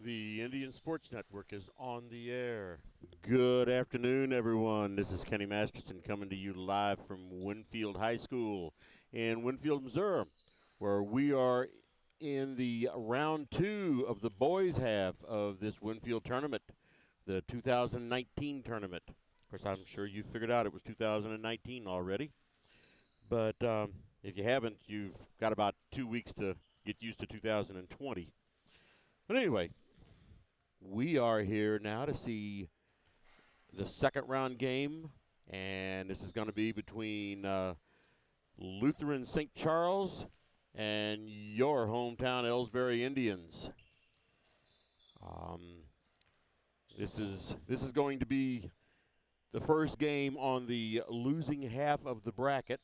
The Indian Sports Network is on the air. Good afternoon, everyone. This is Kenny Masterson coming to you live from Winfield High School in Winfield, Missouri, where we are in the round two of the boys' half of this Winfield tournament, the 2019 tournament. Of course, I'm sure you figured out it was 2019 already. But if you haven't, you've got about 2 weeks to get used to 2020. But anyway, we are here now to see the second round game, and this is going to be between Lutheran St. Charles and your hometown Elsberry Indians. This is going to be the first game on the losing half of the bracket.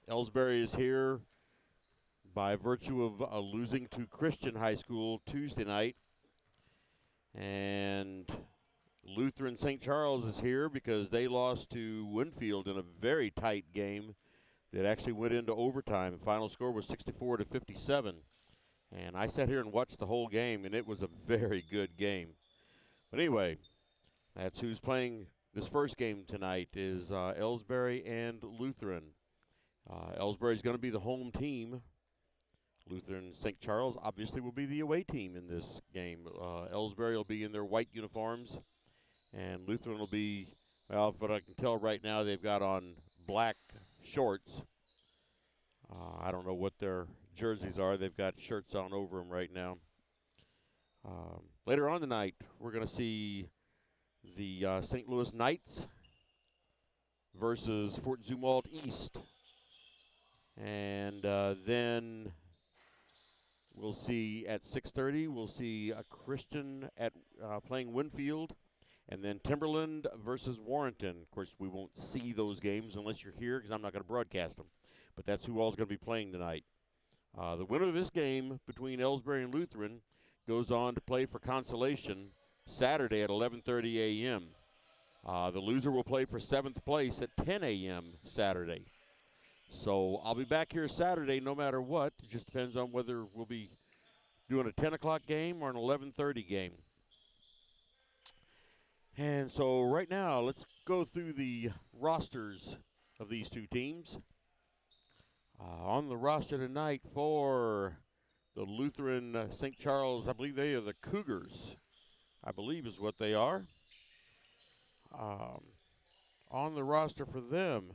Elsberry is here by virtue of losing to Christian High School Tuesday night. And Lutheran St. Charles is here because they lost to Winfield in a very tight game that actually went into overtime. The final score was 64-57. And I sat here and watched the whole game, and it was a very good game. But anyway, that's who's playing this first game tonight is Elsberry and Lutheran. Elsberry is going to be the home team. Lutheran St. Charles obviously will be the away team in this game. Elsberry will be in their white uniforms, and Lutheran will be, well, but I can tell right now they've got on black shorts. I don't know what their jerseys are. They've got shirts on over them right now. Later on tonight, we're going to see the St. Louis Knights versus Fort Zumwalt East. And then we'll see at 6:30, we'll see a Christian at playing Winfield, and then Timberland versus Warrenton. Of course, we won't see those games unless you're here because I'm not going to broadcast them. But that's who all's going to be playing tonight. The winner of this game between Elsberry and Lutheran goes on to play for consolation Saturday at 11:30 a.m. The loser will play for 7th place at 10 a.m. Saturday. So I'll be back here Saturday no matter what. It just depends on whether we'll be doing a 10 o'clock game or an 11:30 game. And so right now, let's go through the rosters of these two teams. On the roster tonight for the Lutheran St. Charles, I believe they are the Cougars, I believe is what they are. On the roster for them,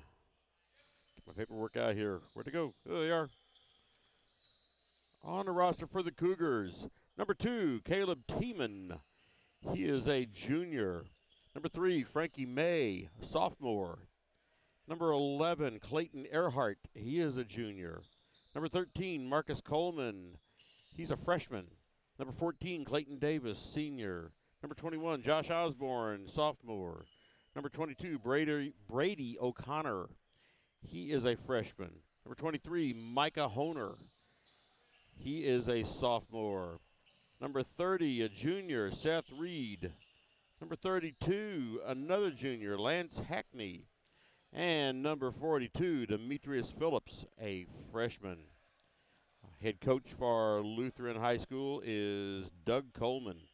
get my paperwork out here. Where'd it go? There they are. On the roster for the Cougars, number 2, Caleb Tiemann. He is a junior. Number 3, Frankie May, a sophomore. Number 11, Clayton Earhart. He is a junior. Number 13, Marcus Coleman. He's a freshman. Number 14, Clayton Davis, senior. Number 21, Josh Osborne, sophomore. Number 22, Brady O'Connor. He is a freshman. Number 23, Micah Honer. He is a sophomore. Number 30, a junior, Seth Reed. Number 32, another junior, Lance Hackney. And number 42, Demetrius Phillips, a freshman. Head coach for Lutheran High School is Doug Coleman.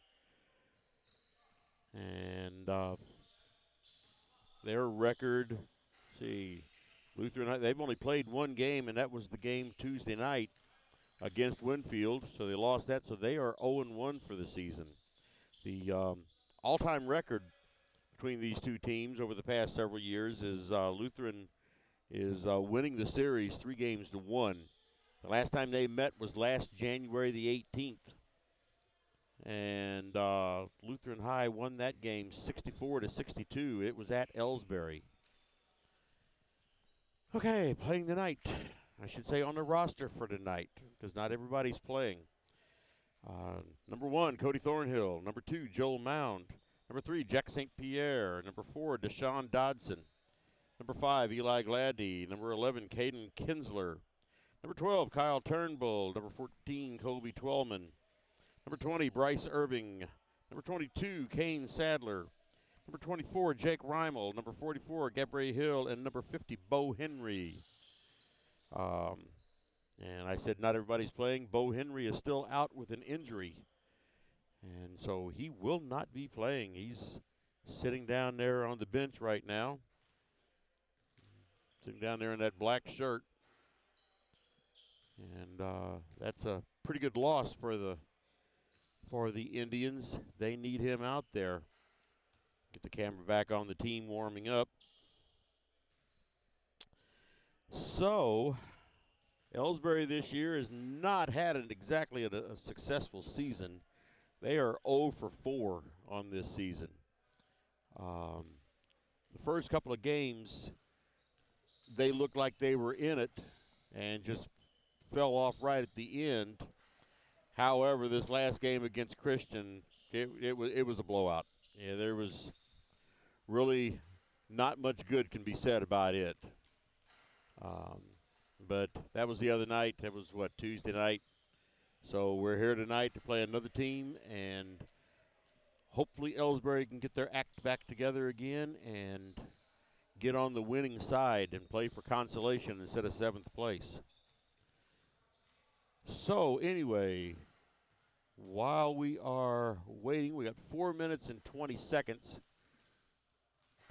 And their record, Lutheran, they've only played one game, and that was the game Tuesday night against Winfield, so they lost that, so they are 0-1 for the season. The all-time record between these two teams over the past several years is Lutheran is winning the series 3-1. The last time they met was last January the 18th. And Lutheran High won that game 64-62. It was at Elsberry. Okay, playing tonight. I should say on the roster for tonight, because not everybody's playing. Number 1, Cody Thornhill. Number 2, Joel Mound. Number 3, Jack St. Pierre. Number 4, Deshaun Dodson. Number 5, Eli Gladdy. Number 11, Caden Kinsler. Number 12, Kyle Turnbull. Number 14, Colby Twellman. Number 20, Bryce Irving. Number 22, Kane Sadler. Number 24, Jake Reimel. Number 44, Gabriel Hill. And number 50, Bo Henry. And I said not everybody's playing. Bo Henry is still out with an injury. And so he will not be playing. He's sitting down there on the bench right now. Sitting down there in that black shirt. And that's a pretty good loss for the Indians. They need him out there. Get the camera back on the team warming up. So, Elsberry this year has not had exactly a successful season. They are 0 for 4 on this season. The first couple of games, they looked like they were in it and just fell off right at the end. However, this last game against Christian, it was a blowout. Yeah, there was really not much good can be said about it. But that was the other night. That was, Tuesday night. So we're here tonight to play another team, and hopefully Elsberry can get their act back together again and get on the winning side and play for consolation instead of 7th place. So anyway, while we are waiting, we got 4 minutes and 20 seconds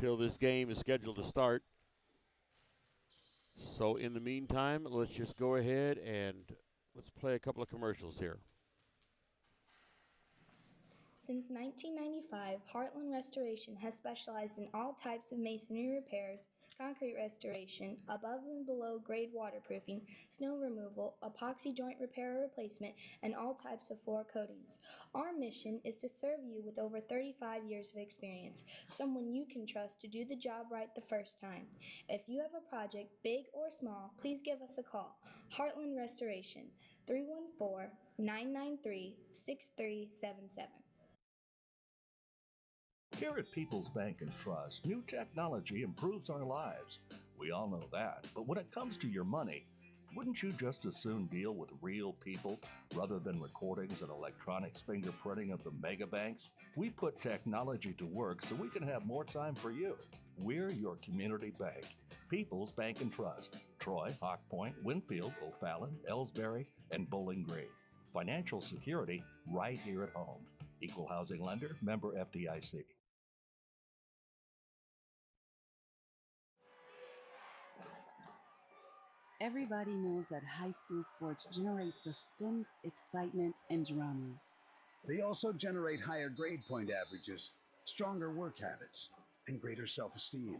till this game is scheduled to start. So in the meantime, let's just go ahead and let's play a couple of commercials here. Since 1995, Heartland Restoration has specialized in all types of masonry repairs, concrete restoration, above and below grade waterproofing, snow removal, epoxy joint repair or replacement, and all types of floor coatings. Our mission is to serve you with over 35 years of experience, someone you can trust to do the job right the first time. If you have a project, big or small, please give us a call. Heartland Restoration, 314-993-6377. Here at People's Bank and Trust, new technology improves our lives. We all know that, but when it comes to your money, wouldn't you just as soon deal with real people rather than recordings and electronics fingerprinting of the mega banks? We put technology to work so we can have more time for you. We're your community bank. People's Bank and Trust. Troy, Hawk Point, Winfield, O'Fallon, Elsberry, and Bowling Green. Financial security right here at home. Equal housing lender, member FDIC. Everybody knows that high school sports generate suspense, excitement, and drama. They also generate higher grade point averages, stronger work habits, and greater self-esteem.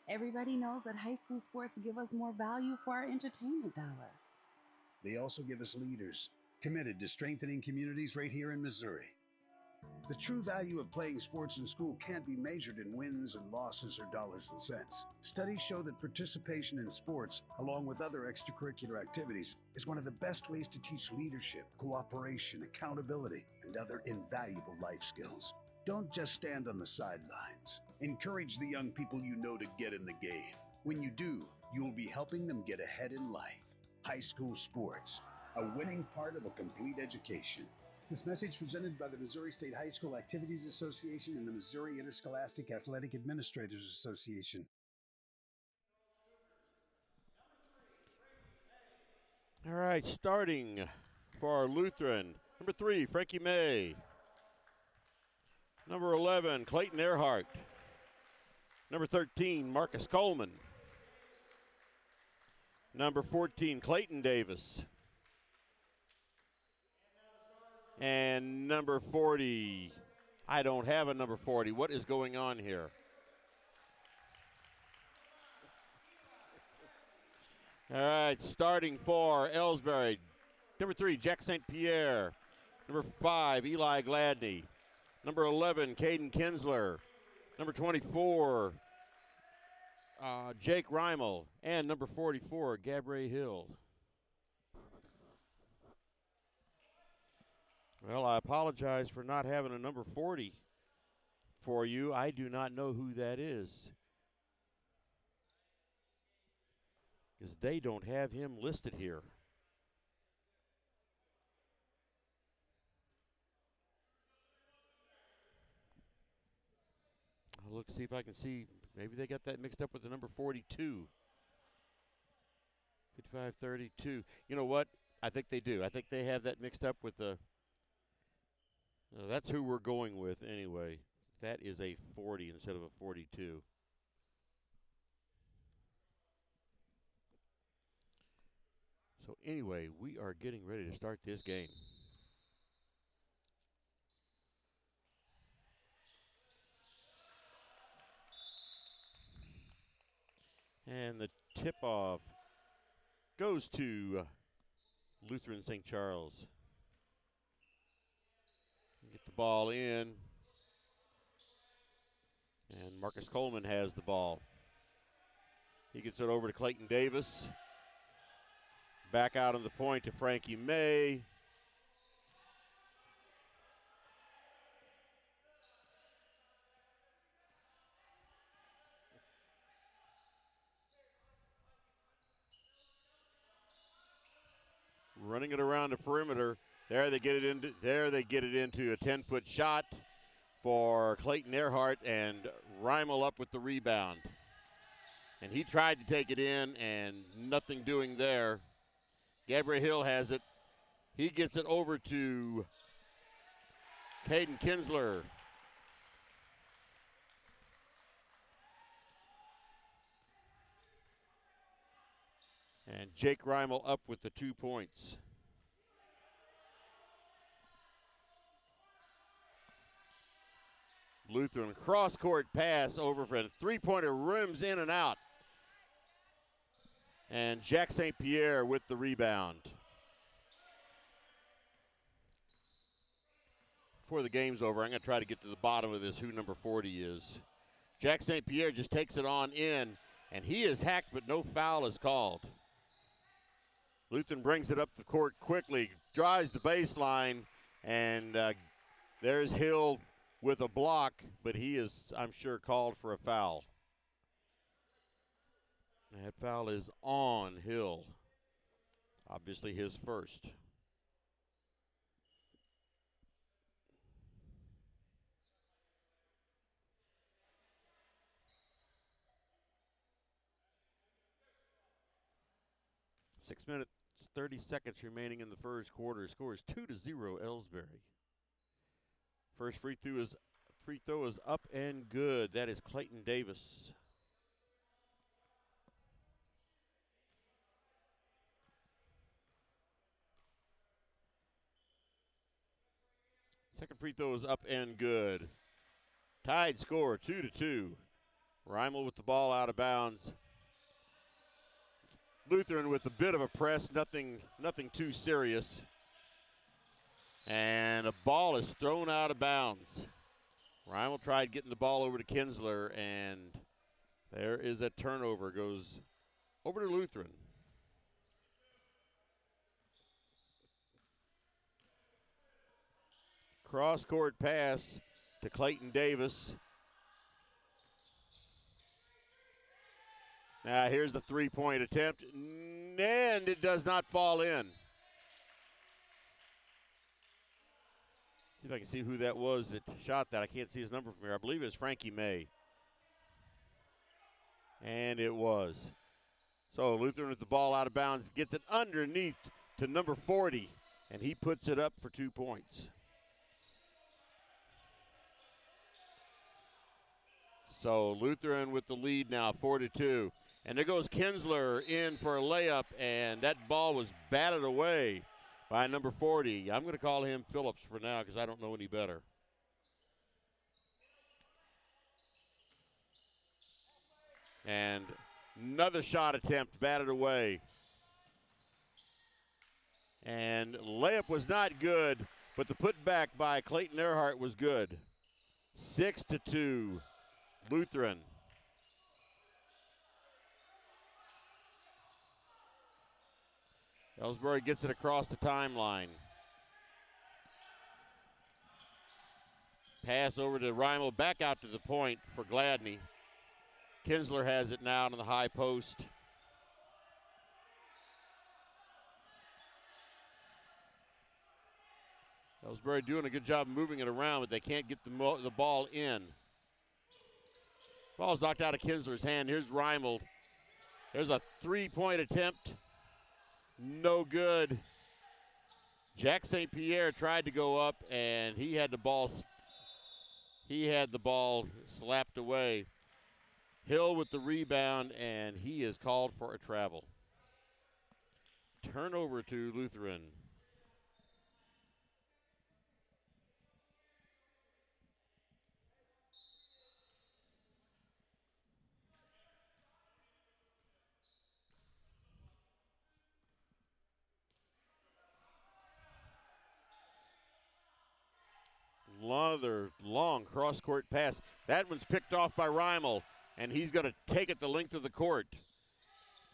Everybody knows that high school sports give us more value for our entertainment dollar. They also give us leaders committed to strengthening communities right here in Missouri. The true value of playing sports in school can't be measured in wins and losses or dollars and cents. Studies show that participation in sports, along with other extracurricular activities, is one of the best ways to teach leadership, cooperation, accountability, and other invaluable life skills. Don't just stand on the sidelines. Encourage the young people you know to get in the game. When you do, you'll be helping them get ahead in life. High school sports, a winning part of a complete education. This message presented by the Missouri State High School Activities Association and the Missouri Interscholastic Athletic Administrators Association. All right, starting for our Lutheran, number 3, Frankie May. Number 11, Clayton Earhart. Number 13, Marcus Coleman. Number 14, Clayton Davis. And number 40, I don't have a number 40. What is going on here? All right, starting for Elsberry. Number 3, Jack St. Pierre. Number 5, Eli Gladney. Number 11, Caden Kinsler. Number 24, Jake Reimel. And number 44, Gabrielle Hill. Well, I apologize for not having a number 40 for you. I do not know who that is, because they don't have him listed here. I'll look, see if I can see. Maybe they got that mixed up with the number 42. 55-32. You know what? I think they do. I think they have that mixed up with the. That's who we're going with anyway. That is a 40 instead of a 42. So anyway, we are getting ready to start this game. And the tip-off goes to Lutheran St. Charles. Get the ball in. And Marcus Coleman has the ball. He gets it over to Clayton Davis. Back out on the point to Frankie May. Running it around the perimeter. There they get it into a 10-foot shot for Clayton Earhart, and Reimel up with the rebound. And he tried to take it in, and nothing doing there. Gabriel Hill has it. He gets it over to Caden Kinsler. And Jake Reimel up with the 2 points. Lutheran cross-court pass over for the three-pointer, rims in and out. And Jack St. Pierre with the rebound. Before the game's over, I'm going to try to get to the bottom of this, who number 40 is. Jack St. Pierre just takes it on in, and he is hacked, but no foul is called. Lutheran brings it up the court quickly, drives the baseline, and there's Hill with a block, but he is, I'm sure, called for a foul. That foul is on Hill. Obviously his first. Six minutes, 30 seconds remaining in the first quarter. Score is 2-0 Elsberry. First free throw is up and good. That is Clayton Davis. Second free throw is up and good. Tied score, 2-2. Reimel with the ball out of bounds. Lutheran with a bit of a press, nothing too serious. And a ball is thrown out of bounds. Reimel tried getting the ball over to Kinsler, and there is a turnover. Goes over to Lutheran. Cross-court pass to Clayton Davis. Now here's the three-point attempt, and it does not fall in. See if I can see who that was that shot that. I can't see his number from here. I believe it was Frankie May. And it was. So Lutheran with the ball out of bounds, gets it underneath to number 40, and he puts it up for 2 points. So Lutheran with the lead now, 4-2. And there goes Kinsler in for a layup, and that ball was batted away by number 40. I'm going to call him Phillips for now because I don't know any better. And another shot attempt batted away. And layup was not good, but the putback by Clayton Earhart was good. 6-2, Lutheran. Elsberry gets it across the timeline. Pass over to Reimel, back out to the point for Gladney. Kinsler has it now on the high post. Elsberry doing a good job moving it around, but they can't get the ball in. Ball's knocked out of Kinsler's hand. Here's Reimel. There's a three-point attempt. No good. Jack St. Pierre tried to go up, and he had the ball slapped away. Hill with the rebound, and he is called for a travel. Turnover to Lutheran. Another long cross-court pass. That one's picked off by Reimel, and he's going to take it the length of the court.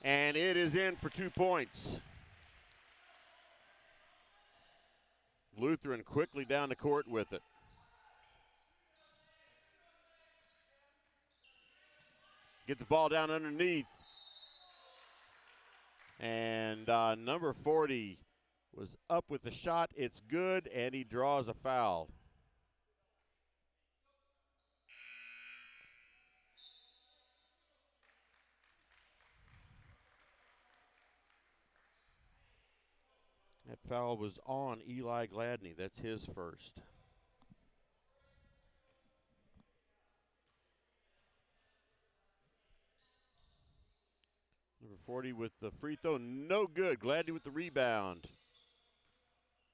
And it is in for 2 points. Lutheran quickly down the court with it. Get the ball down underneath. And number 40 was up with the shot. It's good, and he draws a foul. That foul was on Eli Gladney. That's his first. Number 40 with the free throw, no good. Gladney with the rebound.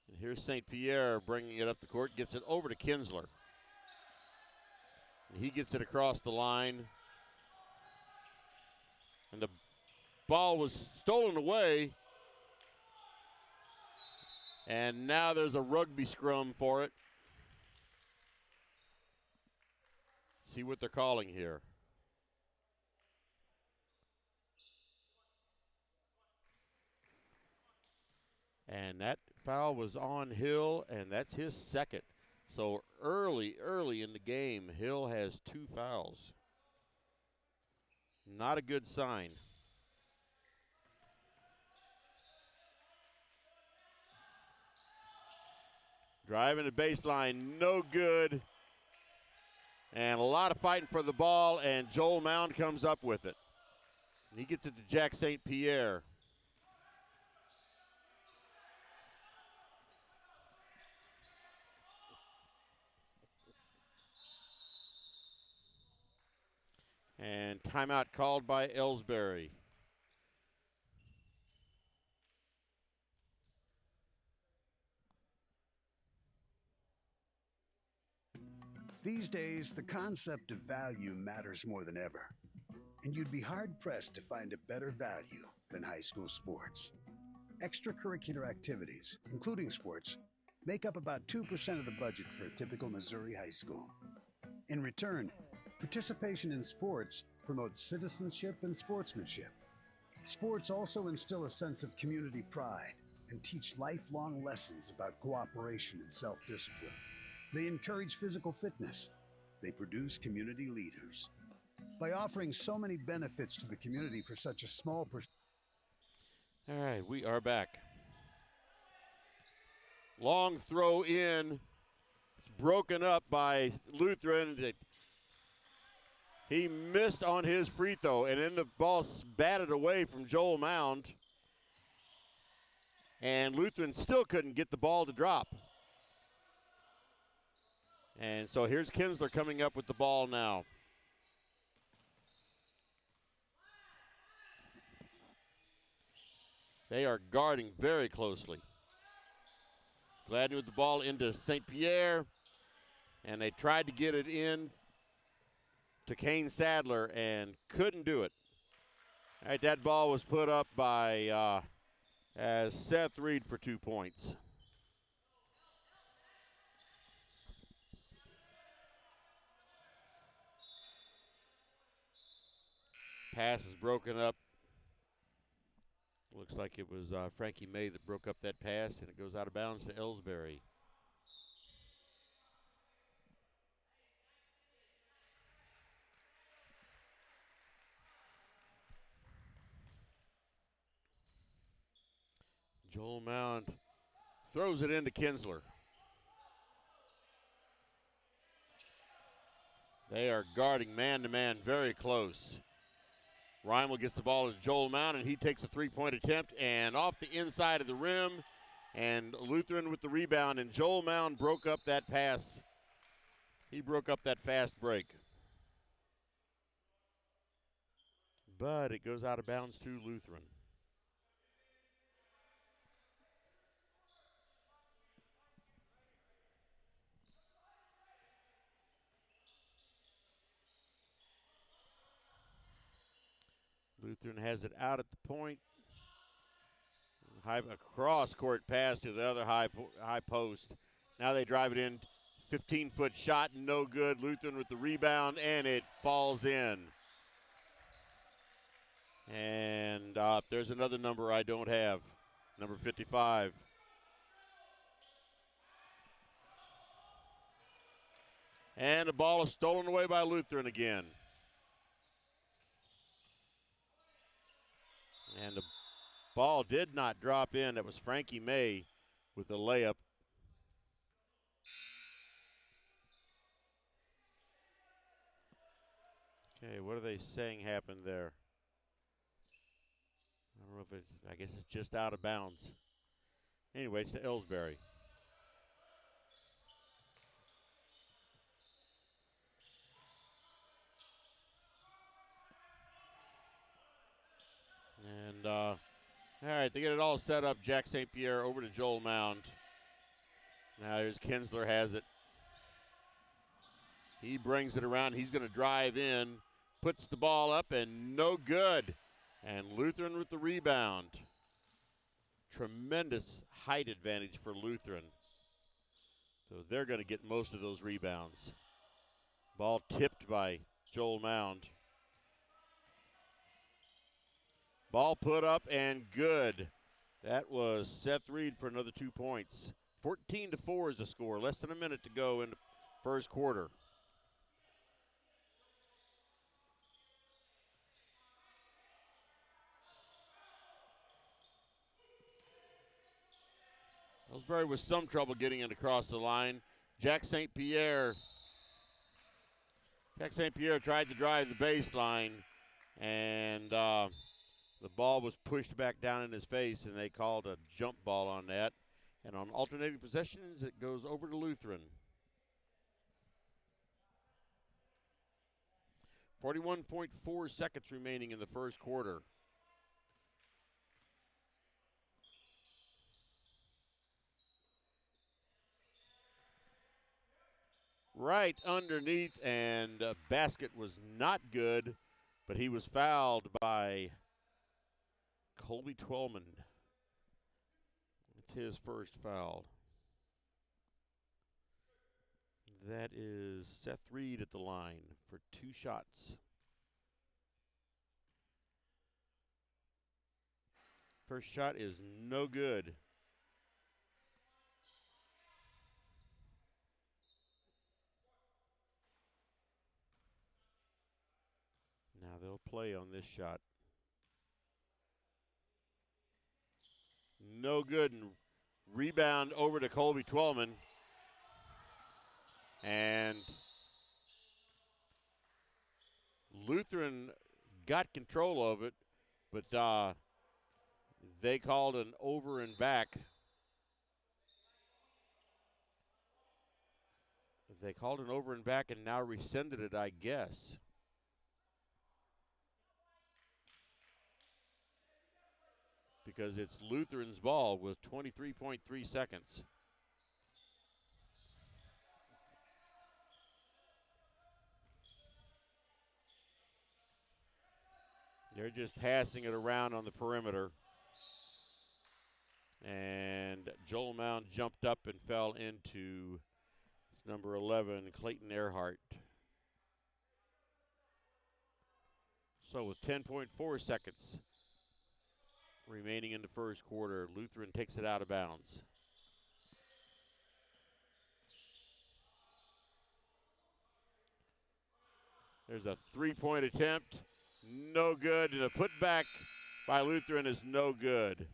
And here's St. Pierre bringing it up the court, gets it over to Kinsler. And he gets it across the line. And the ball was stolen away. And now there's a rugby scrum for it. See what they're calling here. And that foul was on Hill, and that's his second. So early in the game, Hill has 2 fouls. Not a good sign. Driving the baseline, no good. And a lot of fighting for the ball, and Joel Mound comes up with it. And he gets it to Jack St. Pierre. And timeout called by Elsberry. These days, the concept of value matters more than ever. And you'd be hard-pressed to find a better value than high school sports. Extracurricular activities, including sports, make up about 2% of the budget for a typical Missouri high school. In return, participation in sports promotes citizenship and sportsmanship. Sports also instill a sense of community pride and teach lifelong lessons about cooperation and self-discipline. They encourage physical fitness. They produce community leaders. By offering so many benefits to the community for such a small percentage. All right, we are back. Long throw in. It's broken up by Lutheran. He missed on his free throw, and then the ball batted away from Joel Mound. And Lutheran still couldn't get the ball to drop. And so here's Kinsler coming up with the ball now. They are guarding very closely. Gladney with the ball into St. Pierre. And they tried to get it in to Kane Sadler and couldn't do it. All right, that ball was put up by as Seth Reed for 2 points. Pass is broken up. Looks like it was Frankie May that broke up that pass, and it goes out of bounds to Elsberry. Joel Mound throws it into Kinsler. They are guarding man-to-man very close. Rymel gets the ball to Joel Mound, and he takes a three-point attempt and off the inside of the rim. And Lutheran with the rebound, and Joel Mound broke up that pass. He broke up that fast break. But it goes out of bounds to Lutheran. Lutheran has it out at the point. A cross-court pass to the other high post. Now they drive it in. 15-foot shot, no good. Lutheran with the rebound, and it falls in. And there's another number I don't have, number 55. And the ball is stolen away by Lutheran again. And the ball did not drop in. It was Frankie May with the layup. Okay, what are they saying happened there? I don't know if it's, I guess it's just out of bounds. Anyway, it's to Elsberry. And, all right, they get it all set up. Jack St. Pierre over to Joel Mound. Now here's Kinsler has it. He brings it around. He's going to drive in, puts the ball up, and no good. And Lutheran with the rebound. Tremendous height advantage for Lutheran. So they're going to get most of those rebounds. Ball tipped by Joel Mound. Ball put up and good. That was Seth Reed for another 2 points. 14-4 is the score. Less than a minute to go in the first quarter. Elsberry with some trouble getting it across the line. Jack St. Pierre tried to drive the baseline, and the ball was pushed back down in his face, and they called a jump ball on that. And on alternating possessions, it goes over to Lutheran. 41.4 seconds remaining in the first quarter. Right underneath, and basket was not good, but he was fouled by Colby Twellman. It's his first foul. That is Seth Reed at the line for 2 shots. First shot is no good. Now they'll play on this shot. No good, and rebound over to Colby Twellman. And Lutheran got control of it, but they called an over and back. They called an over and back and now rescinded it, I guess. Because it's Lutheran's ball with 23.3 seconds. They're just passing it around on the perimeter. And Joel Mound jumped up and fell into number 11, Clayton Earhart. So with 10.4 seconds remaining in the first quarter, Lutheran takes it out of bounds. There's a three-point attempt, no good, and a putback by Lutheran is no good.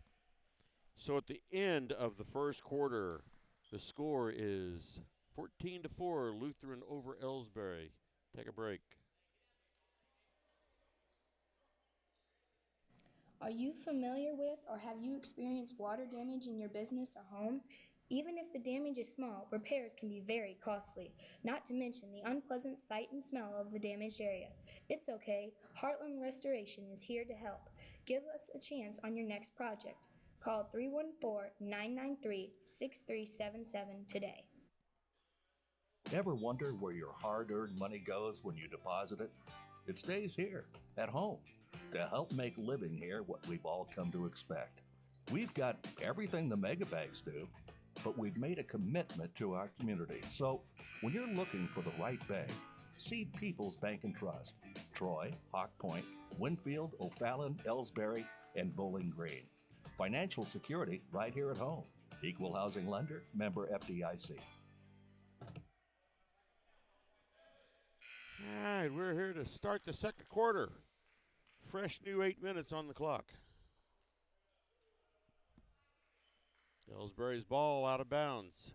So at the end of the first quarter, the score is 14-4, Lutheran over Elsberry. Take a break. Are you familiar with or have you experienced water damage in your business or home? Even if the damage is small, repairs can be very costly, not to mention the unpleasant sight and smell of the damaged area. It's okay, Heartland Restoration is here to help. Give us a chance on your next project. Call 314-993-6377 today. Ever wonder where your hard-earned money goes when you deposit it? It stays here, at home, to help make living here what we've all come to expect. We've got everything the megabanks do, but we've made a commitment to our community. So when you're looking for the right bank, see People's Bank and Trust. Troy, Hawk Point, Winfield, O'Fallon, Elsberry, and Bowling Green. Financial security right here at home. Equal housing lender, member FDIC. All right, we're here to start the second quarter. Fresh new 8 minutes on the clock. Elsberry's ball out of bounds.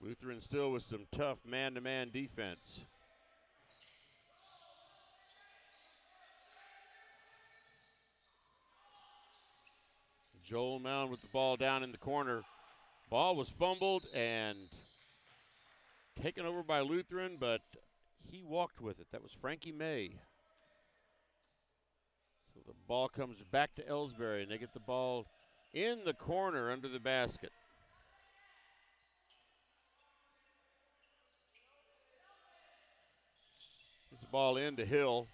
Lutheran still with some tough man-to-man defense. Joel Mound with the ball down in the corner. Ball was fumbled and taken over by Lutheran, but he walked with it. That was Frankie May. So the ball comes back to Elsberry, and they get the ball in the corner under the basket. Gets the ball into Hill.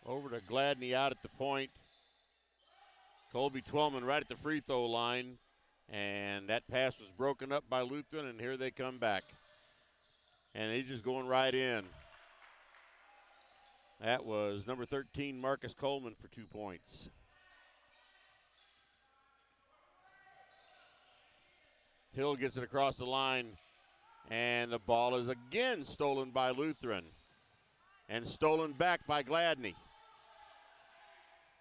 Over to Gladney out at the point. Colby Twellman right at the free throw line. And that pass was broken up by Lutheran, and here they come back. And he's just going right in. That was number 13, Marcus Coleman, for 2 points. Hill gets it across the line, and the ball is again stolen by Lutheran. And stolen back by Gladney.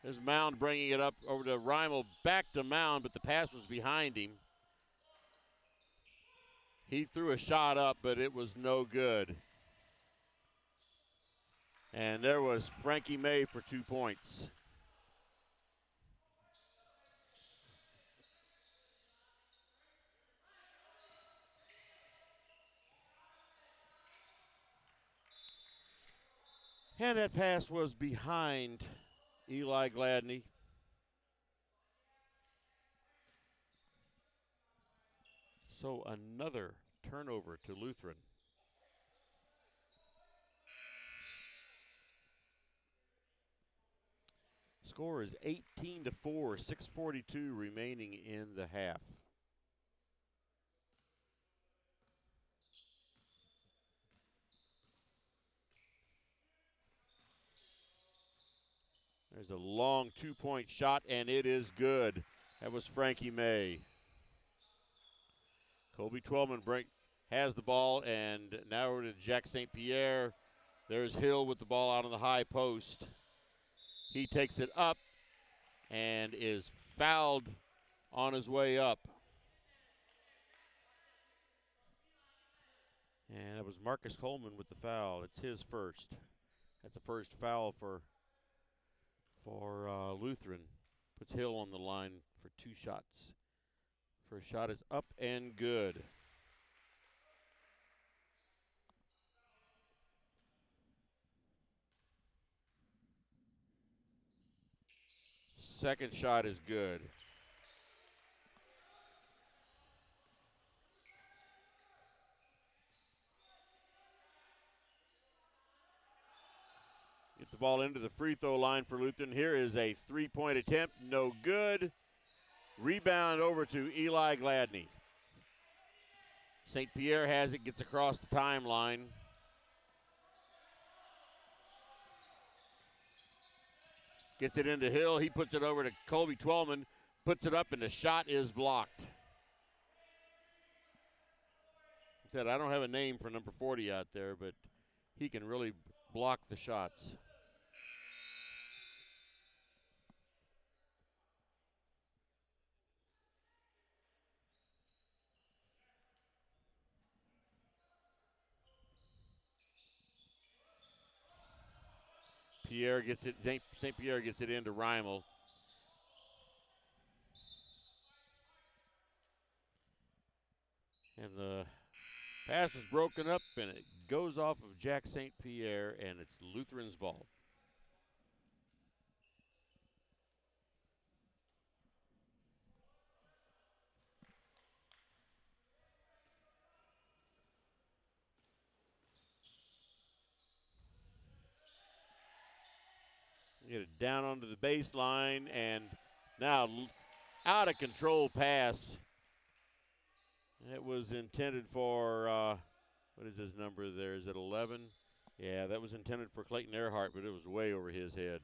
There's Mound bringing it up over to Reimel, back to Mound, but the pass was behind him. He threw a shot up, but it was no good. And there was Frankie May for 2 points. And that pass was behind Eli Gladney. So another turnover to Lutheran. Score is 18-4, 6:42 remaining in the half. There's a long 2-point shot, and it is good. That was Frankie May. Colby Twellman has the ball, and now we're to Jack St. Pierre. There's Hill with the ball out on the high post. He takes it up and is fouled on his way up. And it was Marcus Coleman with the foul. It's his first. That's the first foul for Lutheran. Puts Hill on the line for 2 shots. First shot is up and good. Second shot is good. Get the ball into the free throw line for Lutheran. Here is a 3-point attempt. No good. Rebound over to Eli Gladney. St. Pierre has it, gets across the timeline. Gets it into Hill. He puts it over to Colby Twellman. Puts it up, and the shot is blocked. He said, I don't have a name for number 40 out there, but he can really block the shots. Pierre gets it. St. Pierre gets it into Reimel. And the pass is broken up, and it goes off of Jack St. Pierre, and it's Lutheran's ball. Get it down onto the baseline, and now out of control pass. It was intended for, what is his number there? Is it 11? Yeah, that was intended for Clayton Earhart, but it was way over his head.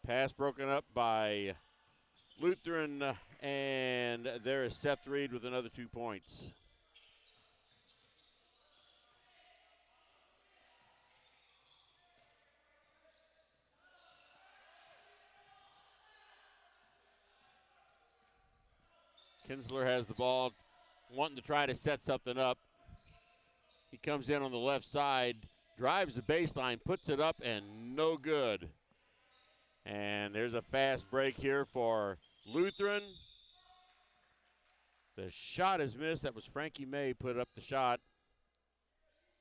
Pass broken up by Lutheran, and there is Seth Reed with another 2 points. Kinsler has the ball, wanting to try to set something up. He comes in on the left side, drives the baseline, puts it up, and no good. And there's a fast break here for Lutheran. The shot is missed. That was Frankie May put up the shot.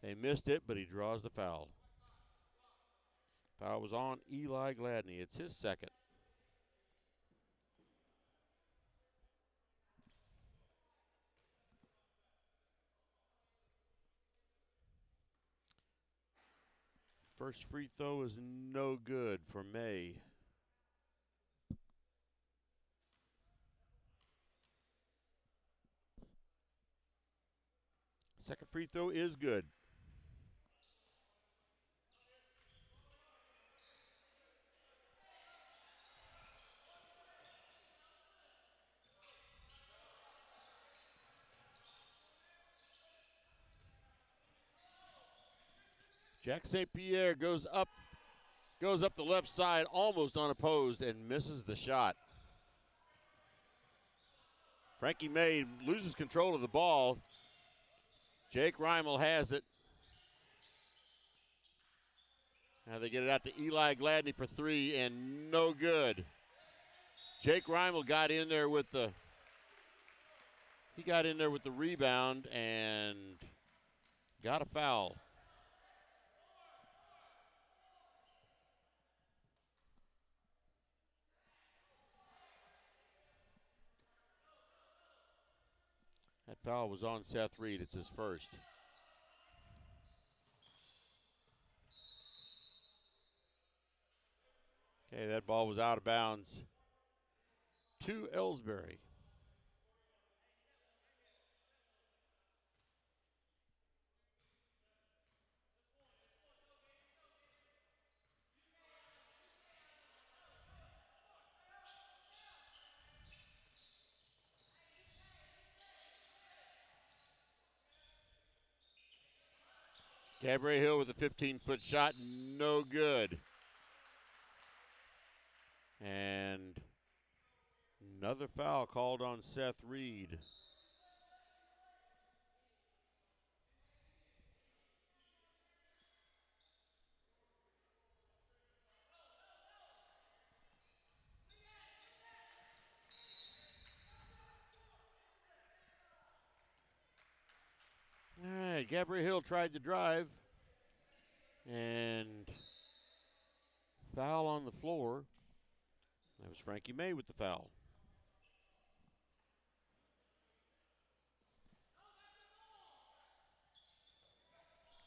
They missed it, but he draws the foul. Foul was on Eli Gladney. It's his second. First free throw is no good for May. Second free throw is good. Jack St. Pierre goes up the left side, almost unopposed, and misses the shot. Frankie May loses control of the ball. Jake Reimel has it. Now they get it out to Eli Gladney for 3, and no good. Jake Reimel got in there with the rebound and got a foul. That foul was on Seth Reed. It's his first. Okay, that ball was out of bounds to Elsberry. Gabriel Hill with a 15-foot shot, no good. And another foul called on Seth Reed. All right, Gabriel Hill tried to drive, and foul on the floor. That was Frankie May with the foul.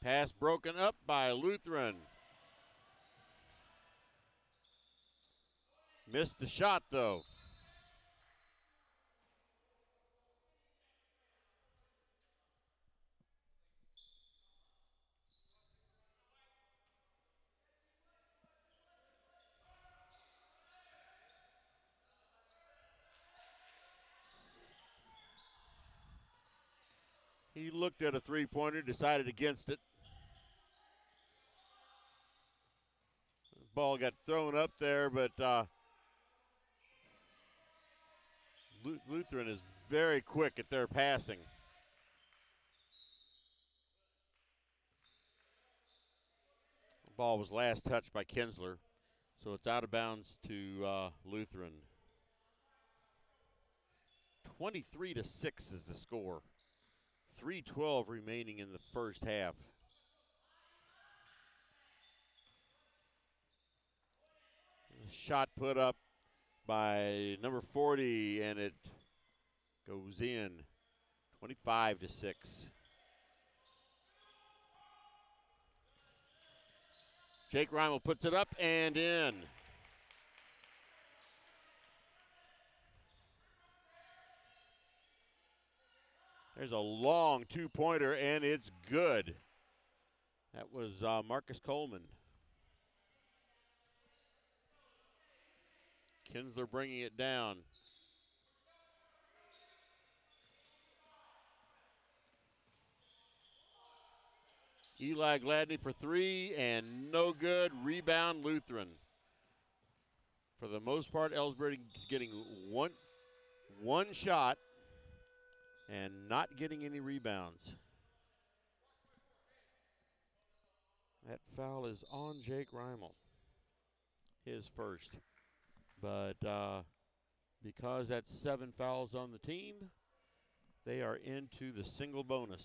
Pass broken up by Lutheran. Missed the shot, though. He looked at a three-pointer, decided against it. Ball got thrown up there, but Lutheran is very quick at their passing. The ball was last touched by Kinsler, so it's out of bounds to Lutheran. 23-6 is the score. 3:12 remaining in the first half. Shot put up by number 40, and it goes in. 25-6. Jake Reimel puts it up and in. There's a long two-pointer, and it's good. That was Marcus Coleman. Kinsler bringing it down. Eli Gladney for three, and no good. Rebound, Lutheran. For the most part, Elsberry is getting one shot and not getting any rebounds. That foul is on Jake Reimel, his first. But because that's 7 fouls on the team, they are into the single bonus.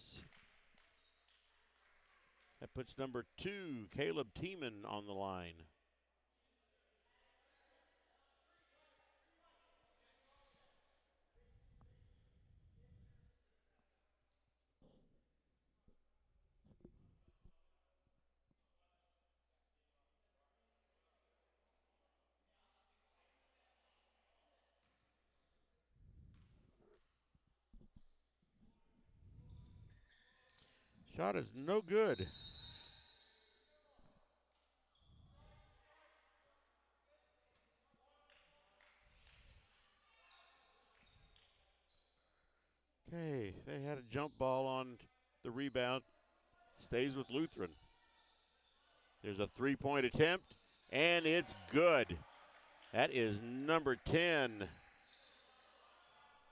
That puts number 2, Caleb Tiemann, on the line. Shot is no good. Okay, they had a jump ball on the rebound. Stays with Lutheran. There's a three-point attempt, and it's good. That is number 10.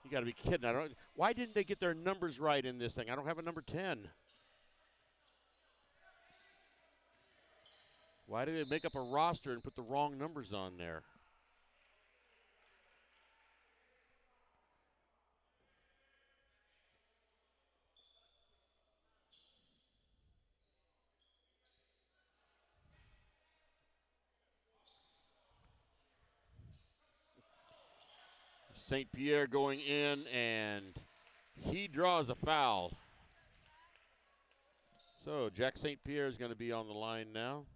You got to be kidding. Why didn't they get their numbers right in this thing? I don't have a number 10. Why did they make up a roster and put the wrong numbers on there? St. Pierre going in, and he draws a foul. So Jack St. Pierre is going to be on the line now.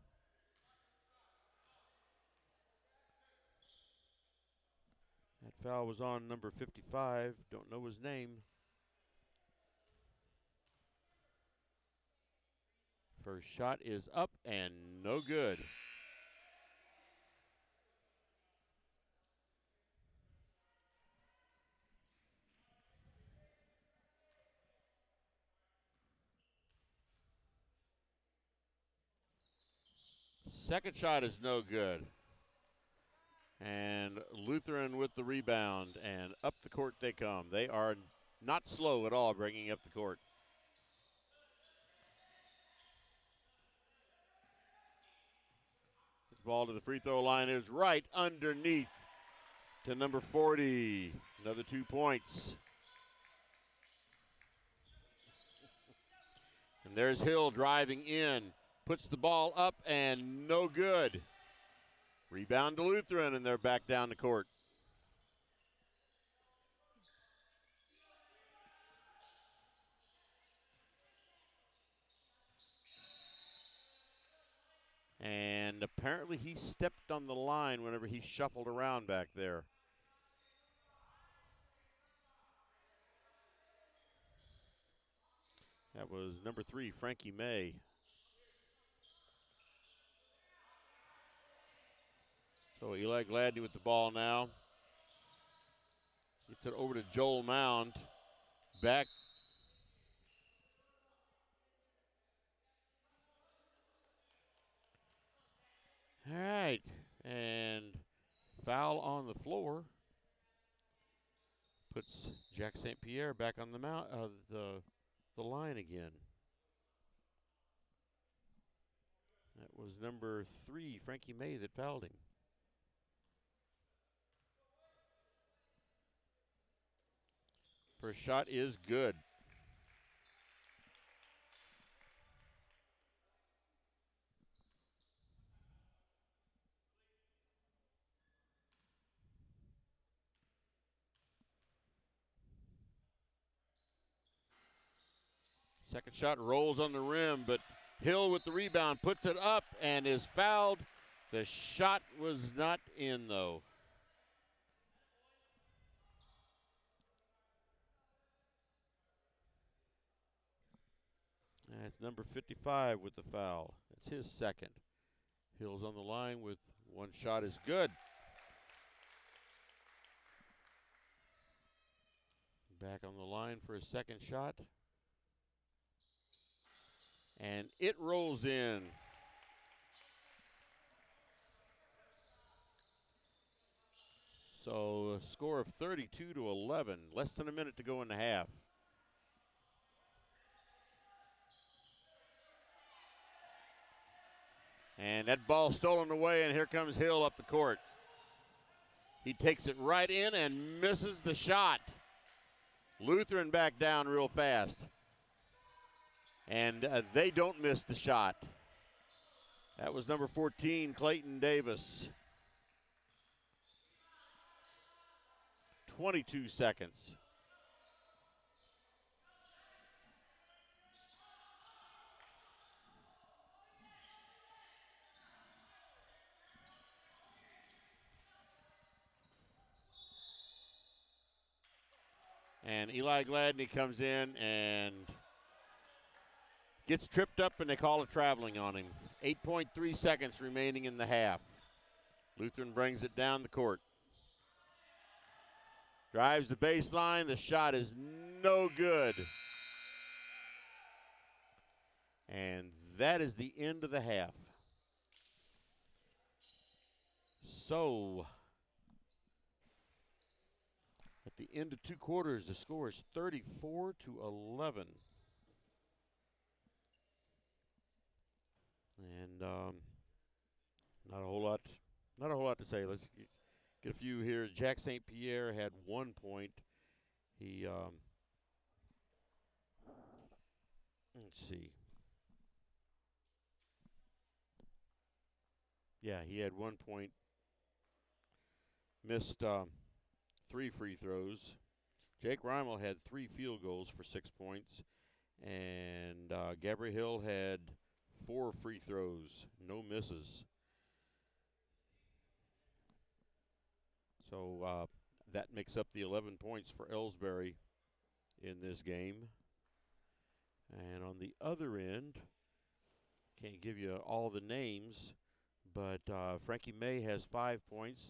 That foul was on number 55. Don't know his name. First shot is up and no good. Second shot is no good. And Lutheran with the rebound, and up the court they come. They are not slow at all bringing up the court. This ball to the free throw line is right underneath to number 40. Another 2 points. And there's Hill driving in. Puts the ball up and no good. Rebound to Lutheran, and they're back down the court. And apparently he stepped on the line whenever he shuffled around back there. That was number 3, Frankie May. So Eli Gladney with the ball now. Gets it over to Joel Mound. Back. All right. And foul on the floor. Puts Jack St. Pierre back on the line again. That was number 3, Frankie May, that fouled him. First shot is good. Second shot rolls on the rim, but Hill with the rebound puts it up and is fouled. The shot was not in, though. That's number 55 with the foul. It's his second. Hill's on the line with one shot is good. Back on the line for a second shot. And it rolls in. So a score of 32-11. Less than a minute to go in the half. And that ball stolen away, and here comes Hill up the court. He takes it right in and misses the shot. Lutheran back down real fast. And they don't miss the shot. That was number 14, Clayton Davis. 22 seconds. And Eli Gladney comes in and gets tripped up, and they call it traveling on him. 8.3 seconds remaining in the half. Lutheran brings it down the court. Drives the baseline. The shot is no good. And that is the end of the half. So, at the end of 2 quarters, the score is 34-11. And not a whole lot to say. Let's get a few here. Jack St. Pierre had 1 point. He let's see. Yeah, he had 1 point. Missed 3 free throws. Jake Reimel had 3 field goals for 6 points. And Gabriel Hill had 4 free throws, no misses. So that makes up the 11 points for Elsberry in this game. And on the other end, can't give you all the names, but Frankie May has 5 points.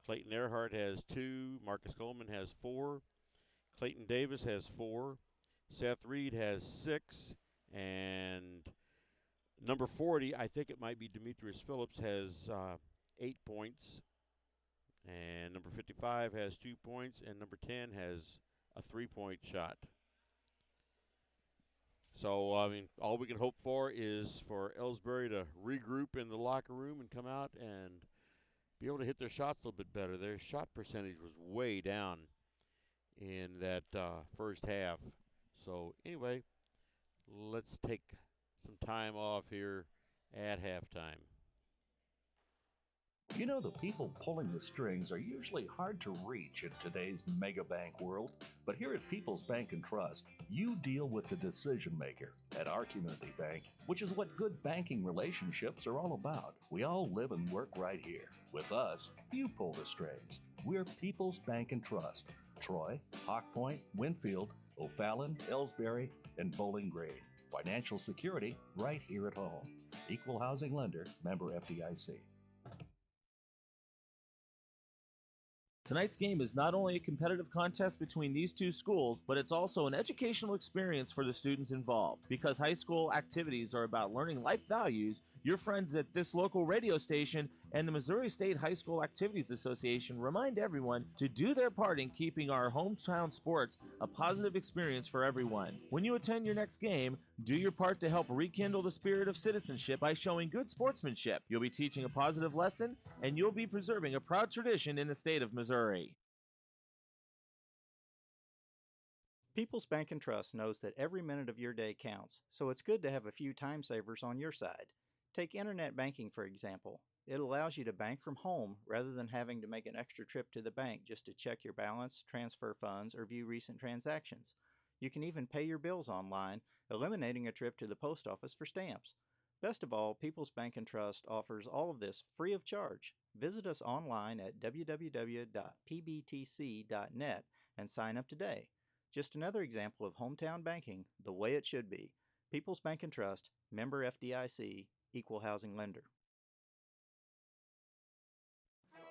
Clayton Earhart has 2. Marcus Coleman has 4. Clayton Davis has 4. Seth Reed has 6. And number 40, I think it might be Demetrius Phillips, has 8 points. And number 55 has 2 points. And number 10 has a 3-point shot. So, I mean, all we can hope for is for Elsberry to regroup in the locker room and come out and be able to hit their shots a little bit better. Their shot percentage was way down in that first half. So, anyway, let's take some time off here at halftime. You know, the people pulling the strings are usually hard to reach in today's mega bank world, but here at People's Bank and Trust, you deal with the decision maker. At our community bank, which is what good banking relationships are all about, we all live and work right here. With us, you pull the strings. We're People's Bank and Trust. Troy, Hawk Point, Winfield, O'Fallon, Elsberry, and Bowling Green. Financial security right here at home. Equal housing lender, member FDIC. Tonight's game is not only a competitive contest between these two schools, but it's also an educational experience for the students involved. Because high school activities are about learning life values, Your friends at this local radio station and the Missouri State High School Activities Association remind everyone to do their part in keeping our hometown sports a positive experience for everyone. When you attend your next game, do your part to help rekindle the spirit of citizenship by showing good sportsmanship. You'll be teaching a positive lesson, and you'll be preserving a proud tradition in the state of Missouri. People's Bank and Trust knows that every minute of your day counts, so it's good to have a few time savers on your side. Take internet banking, for example. It allows you to bank from home rather than having to make an extra trip to the bank just to check your balance, transfer funds, or view recent transactions. You can even pay your bills online, eliminating a trip to the post office for stamps. Best of all, People's Bank and Trust offers all of this free of charge. Visit us online at www.pbtc.net and sign up today. Just another example of hometown banking the way it should be. People's Bank and Trust, member FDIC, equal housing lender.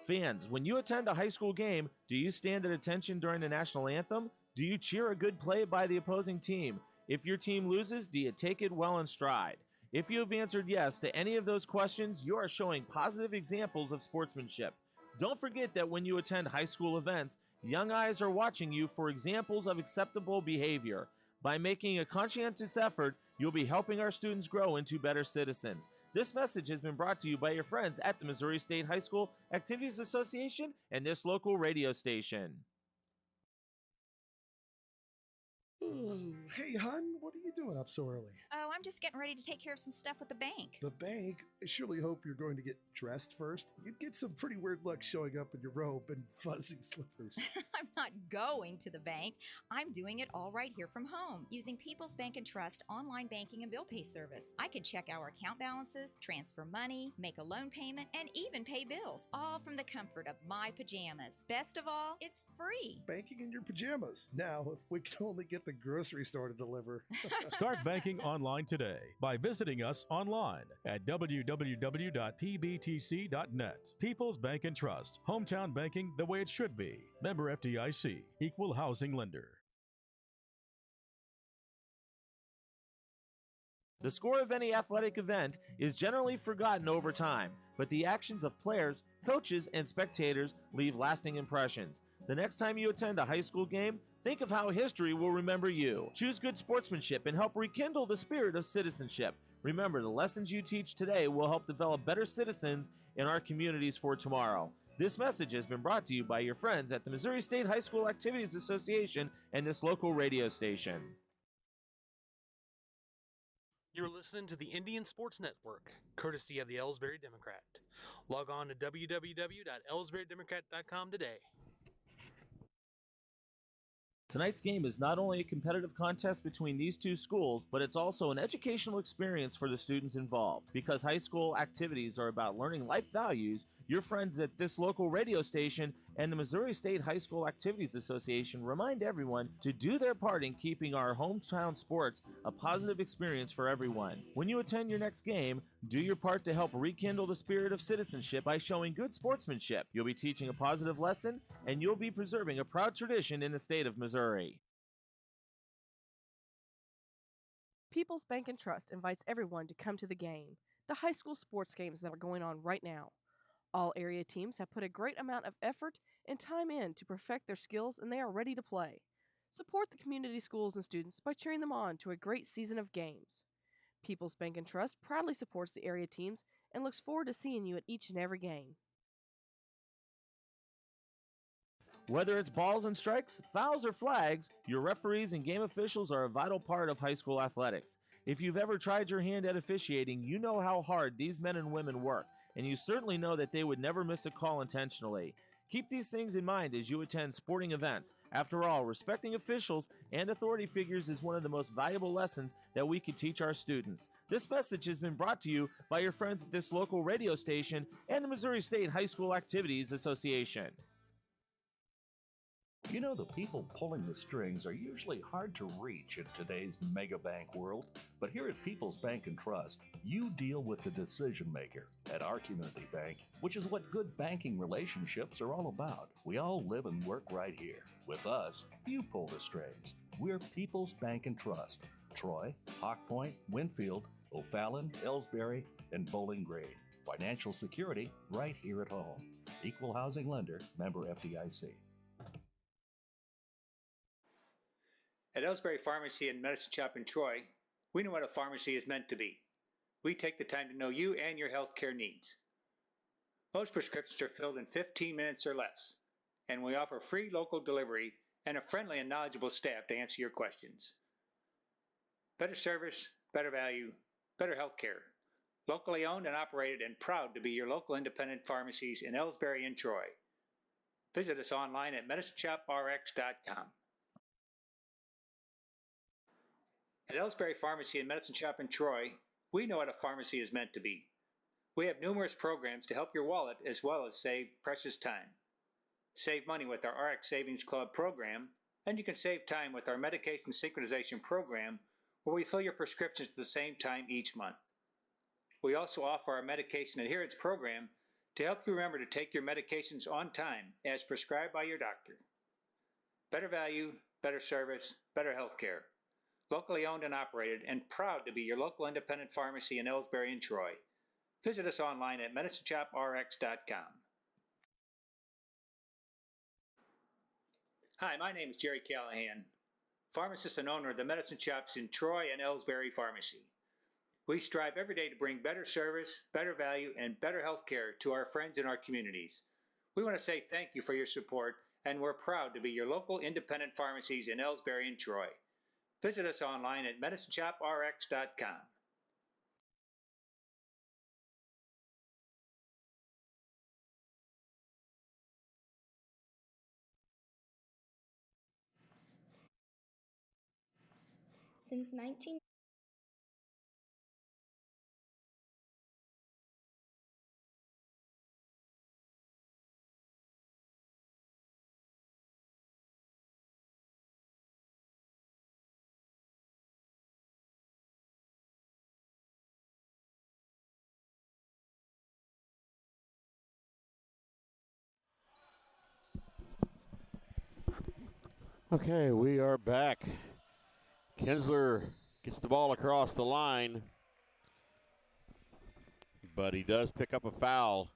Fans, when you attend a high school game, do you stand at attention during the national anthem? Do you cheer a good play by the opposing team? If your team loses, do you take it well in stride? If you have answered yes to any of those questions, you are showing positive examples of sportsmanship. Don't forget that when you attend high school events, young eyes are watching you for examples of acceptable behavior. By making a conscientious effort, you'll be helping our students grow into better citizens. This message has been brought to you by your friends at the Missouri State High School Activities Association and this local radio station. Hey, hon, what are you doing up so early? Oh, I'm just getting ready to take care of some stuff with the bank. The bank? I surely hope you're going to get dressed first. You'd get some pretty weird luck showing up in your robe and fuzzy slippers. I'm not going to the bank. I'm doing it all right here from home using People's Bank and Trust online banking and bill pay service. I can check our account balances, transfer money, make a loan payment, and even pay bills, all from the comfort of my pajamas. Best of all, it's free. Banking in your pajamas. Now, if we could only get the grocery store to deliver. Start banking online today by visiting us online at www.pbtc.net. People's Bank and Trust. Hometown banking the way it should be. Member FDIC. Equal housing lender. The score of any athletic event is generally forgotten over time, but the actions of players, coaches, and spectators leave lasting impressions. The next time you attend a high school game, think of how history will remember you. Choose good sportsmanship and help rekindle the spirit of citizenship. Remember, the lessons you teach today will help develop better citizens in our communities for tomorrow. This message has been brought to you by your friends at the Missouri State High School Activities Association and this local radio station. You're listening to the Indian Sports Network, courtesy of the Elsberry Democrat. Log on to www.elsberrydemocrat.com today. Tonight's game is not only a competitive contest between these two schools, but it's also an educational experience for the students involved. Because high school activities are about learning life values, your friends at this local radio station and the Missouri State High School Activities Association remind everyone to do their part in keeping our hometown sports a positive experience for everyone. When you attend your next game, do your part to help rekindle the spirit of citizenship by showing good sportsmanship. You'll be teaching a positive lesson, and you'll be preserving a proud tradition in the state of Missouri. People's Bank and Trust invites everyone to come to the game, the high school sports games that are going on right now. All area teams have put a great amount of effort and time in to perfect their skills, and they are ready to play. Support the community schools and students by cheering them on to a great season of games. People's Bank and Trust proudly supports the area teams and looks forward to seeing you at each and every game. Whether it's balls and strikes, fouls, or flags, your referees and game officials are a vital part of high school athletics. If you've ever tried your hand at officiating, you know how hard these men and women work, and you certainly know that they would never miss a call intentionally. Keep these things in mind as you attend sporting events. After all, respecting officials and authority figures is one of the most valuable lessons that we can teach our students. This message has been brought to you by your friends at this local radio station and the Missouri State High School Activities Association. You know, the people pulling the strings are usually hard to reach in today's mega bank world, but here at People's Bank and Trust, you deal with the decision maker. At our community bank, which is what good banking relationships are all about, we all live and work right here. With us, you pull the strings. We're People's Bank and Trust. Troy, Hawk Point, Winfield, O'Fallon, Elsberry, and Bowling Green. Financial security right here at home. Equal housing lender, member FDIC. At Elsberry Pharmacy and Medicine Shop in Troy, we know what a pharmacy is meant to be. We take the time to know you and your healthcare needs. Most prescriptions are filled in 15 minutes or less, and we offer free local delivery and a friendly and knowledgeable staff to answer your questions. Better service, better value, better healthcare. Locally owned and operated and proud to be your local independent pharmacies in Elsberry and Troy. Visit us online at medicineshoprx.com. At Elsberry Pharmacy and Medicine Shop in Troy, we know what a pharmacy is meant to be. We have numerous programs to help your wallet as well as save precious time. Save money with our RX Savings Club program, and you can save time with our medication synchronization program, where we fill your prescriptions at the same time each month. We also offer our medication adherence program to help you remember to take your medications on time as prescribed by your doctor. Better value, better service, better health care. Locally owned and operated and proud to be your local independent pharmacy in Elsberry and Troy. Visit us online at medicineshoprx.com. Hi, my name is Jerry Callahan, pharmacist and owner of the medicine shops in Troy and Elsberry Pharmacy. We strive every day to bring better service, better value, and better health care to our friends in our communities. We want to say thank you for your support, and we're proud to be your local independent pharmacies in Elsberry and Troy. Visit us online at medicineshoprx.com. Since 19... Okay, we are back. Kinsler gets the ball across the line, but he does pick up a foul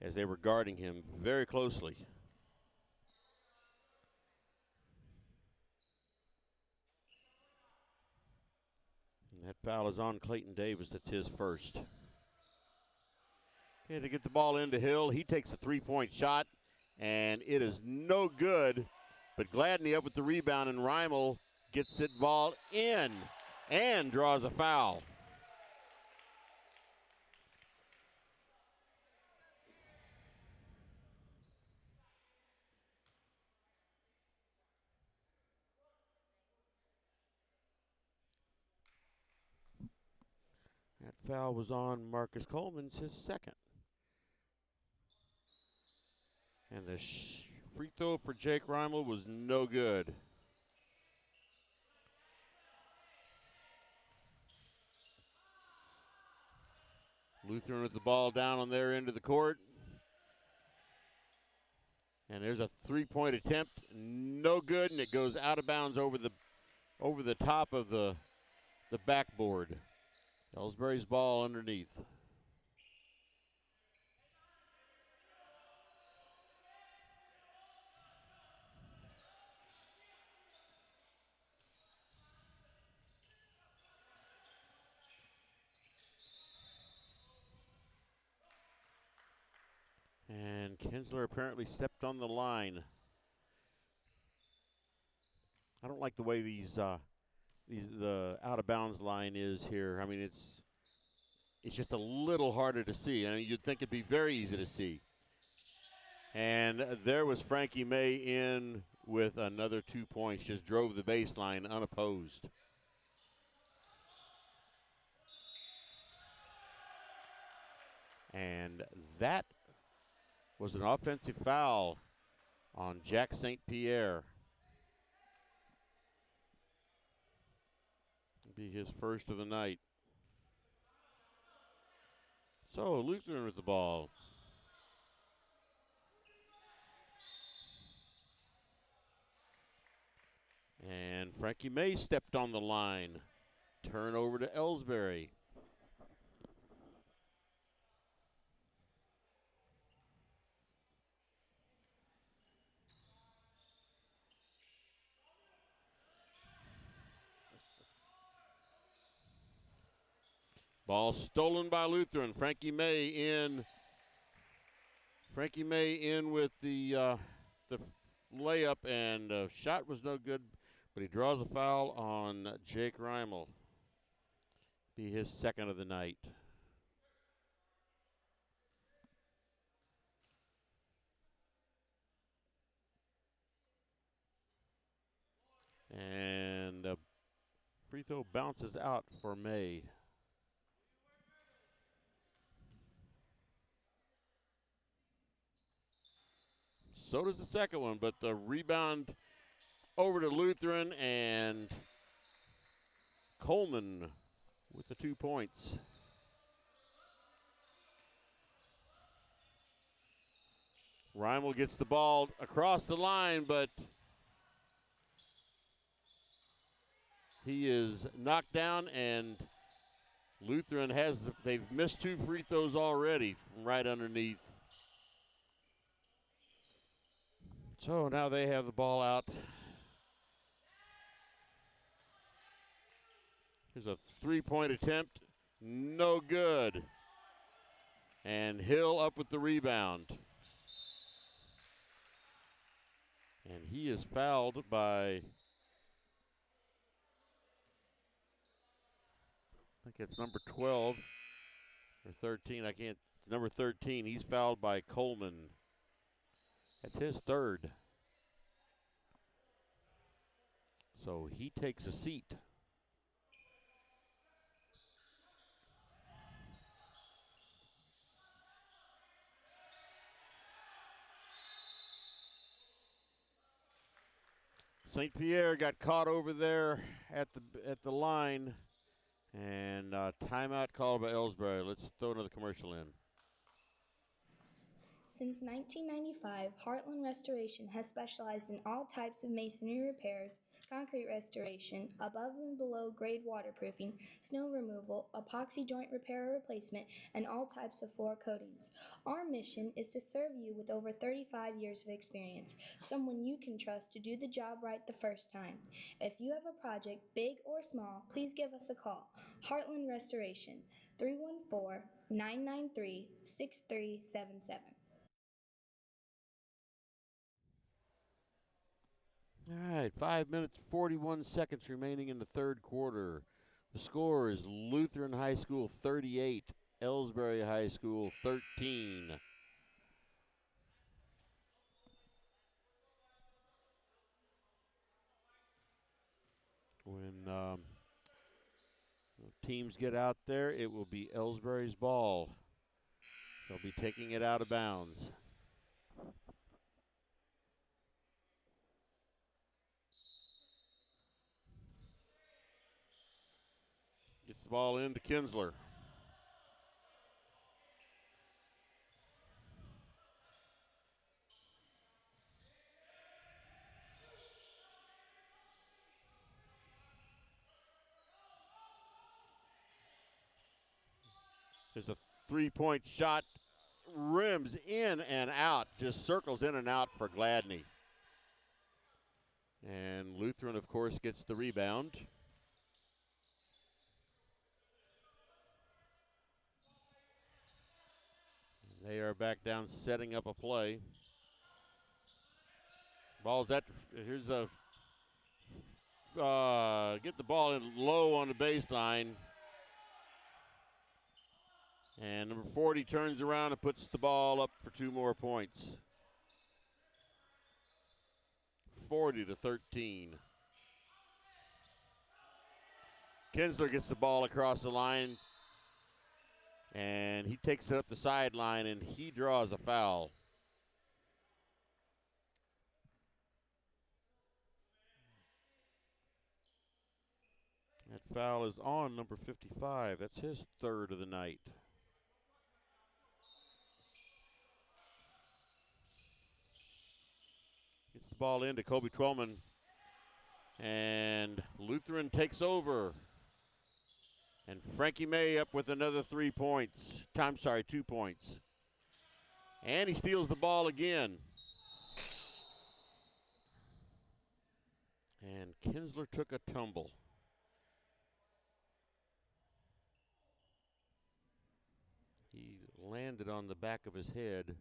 as they were guarding him very closely. And that foul is on Clayton Davis. That's his first. Okay, to get the ball into Hill, he takes a three-point shot, and it is no good. But Gladney up with the rebound, and Reimel gets it ball in and draws a foul. That foul was on Marcus Coleman's, his second. And the free throw for Jake Reimel was no good. Lutheran with the ball down on their end of the court. And there's a three-point attempt, no good, and it goes out of bounds over the top of the backboard. Elsberry's ball underneath. And Kinsler apparently stepped on the line. I don't like the way the out of bounds line is here. I mean, it's just a little harder to see. I mean, you'd think it'd be very easy to see. And there was Frankie May in with another 2 points. Just drove the baseline unopposed. And that was an offensive foul on Jack St. Pierre. It'll be his first of the night. So Lutheran with the ball. And Frankie May stepped on the line. Turnover to Elsberry. Ball stolen by Lutheran. Frankie May in. Frankie May in with the layup, and shot was no good, but he draws a foul on Jake Reimel. Be his second of the night. And free throw bounces out for May. So does the second one, but the rebound over to Lutheran, and Coleman with the 2 points. Reimel gets the ball across the line, but he is knocked down, and Lutheran they've missed 2 free throws already from right underneath. So now they have the ball out. Here's a 3-point attempt. No good. And Hill up with the rebound. And he is fouled by, I think it's number 12 or 13. Number 13. He's fouled by Coleman. That's his third. So he takes a seat. St. Pierre got caught over there at the line, and timeout called by Elsberry. Let's throw another commercial in. Since 1995, Heartland Restoration has specialized in all types of masonry repairs, concrete restoration, above and below grade waterproofing, snow removal, epoxy joint repair or replacement, and all types of floor coatings. Our mission is to serve you with over 35 years of experience, someone you can trust to do the job right the first time. If you have a project, big or small, please give us a call. Heartland Restoration, 314-993-6377. All right, 5 minutes, 41 seconds remaining in the third quarter. The score is Lutheran High School 38, Elsberry High School 13. When teams get out there, it will be Elsberry's ball. They'll be taking it out of bounds. Gets the ball into Kinsler. There's a 3-point shot. Rims in and out. Just circles in and out for Gladney. And Lutheran, of course, gets the rebound. They are back down, setting up a play. Ball's at, here's a, get the ball in low on the baseline. And number 40 turns around and puts the ball up for 2 more points. 40-13. Kinsler gets the ball across the line, and he takes it up the sideline, and he draws a foul. That foul is on number 55. That's his third of the night. Gets the ball into Kobe Twellman, and Lutheran takes over. And Frankie May up with another 3 points. 2 points. And he steals the ball again. And Kinsler took a tumble. landed on the back of his head.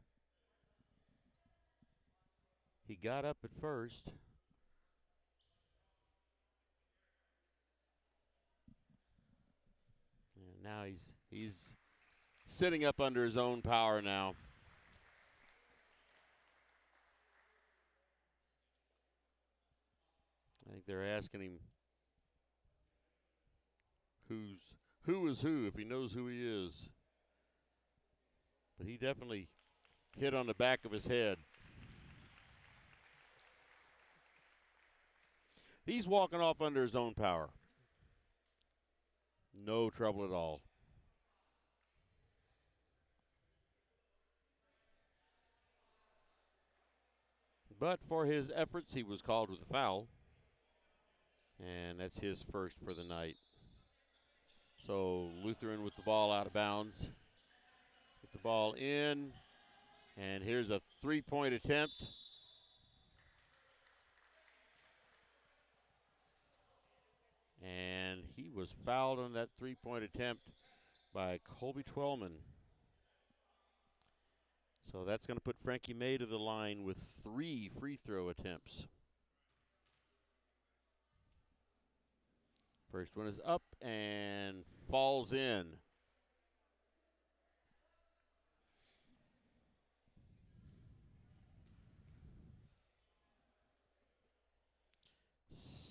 He got up at first. And now he's sitting up under his own power now. I think they're asking him who is who, if he knows who he is. But he definitely hit on the back of his head. He's walking off under his own power. No trouble at all. But for his efforts, he was called with a foul. And that's his first for the night. So Lutheran with the ball out of bounds. Get the ball in. And here's a three-point attempt. And he was fouled on that three-point attempt by Colby Twellman. So that's going to put Frankie May to the line with 3 free throw attempts. First one is up and falls in.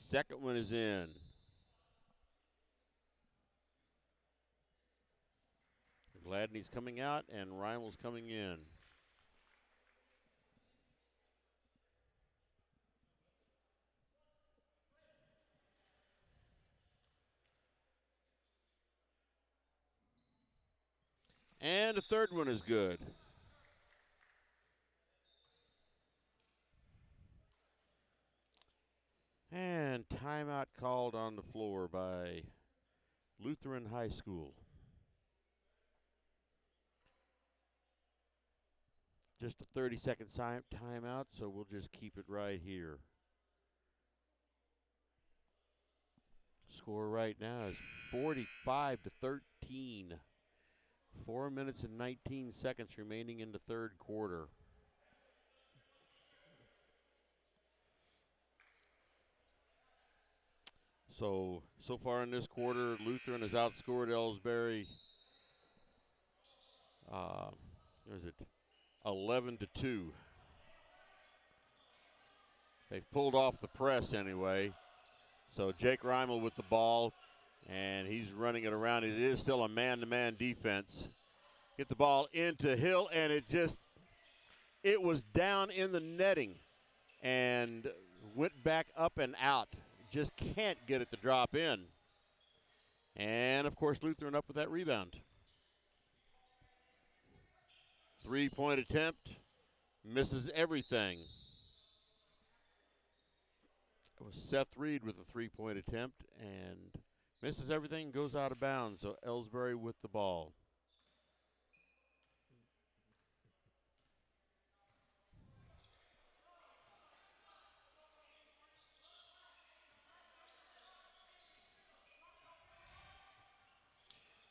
Second one is in. Gladney's coming out and Reimel's coming in. And the third one is good. And timeout called on the floor by Lutheran High School. Just a 30-second timeout, so we'll just keep it right here. Score right now is 45-13. 4 minutes and 19 seconds remaining in the third quarter. So far in this quarter, Lutheran has outscored Elsberry. 11-2. They've pulled off the press anyway. So Jake Reimel with the ball, and he's running it around. It is still a man-to-man defense. Get the ball into Hill, and it was down in the netting and went back up and out. Just can't get it to drop in. And, of course, Lutheran up with that rebound. 3-point attempt, misses everything. It was Seth Reed with a 3-point attempt and misses everything, goes out of bounds. So Elsberry with the ball.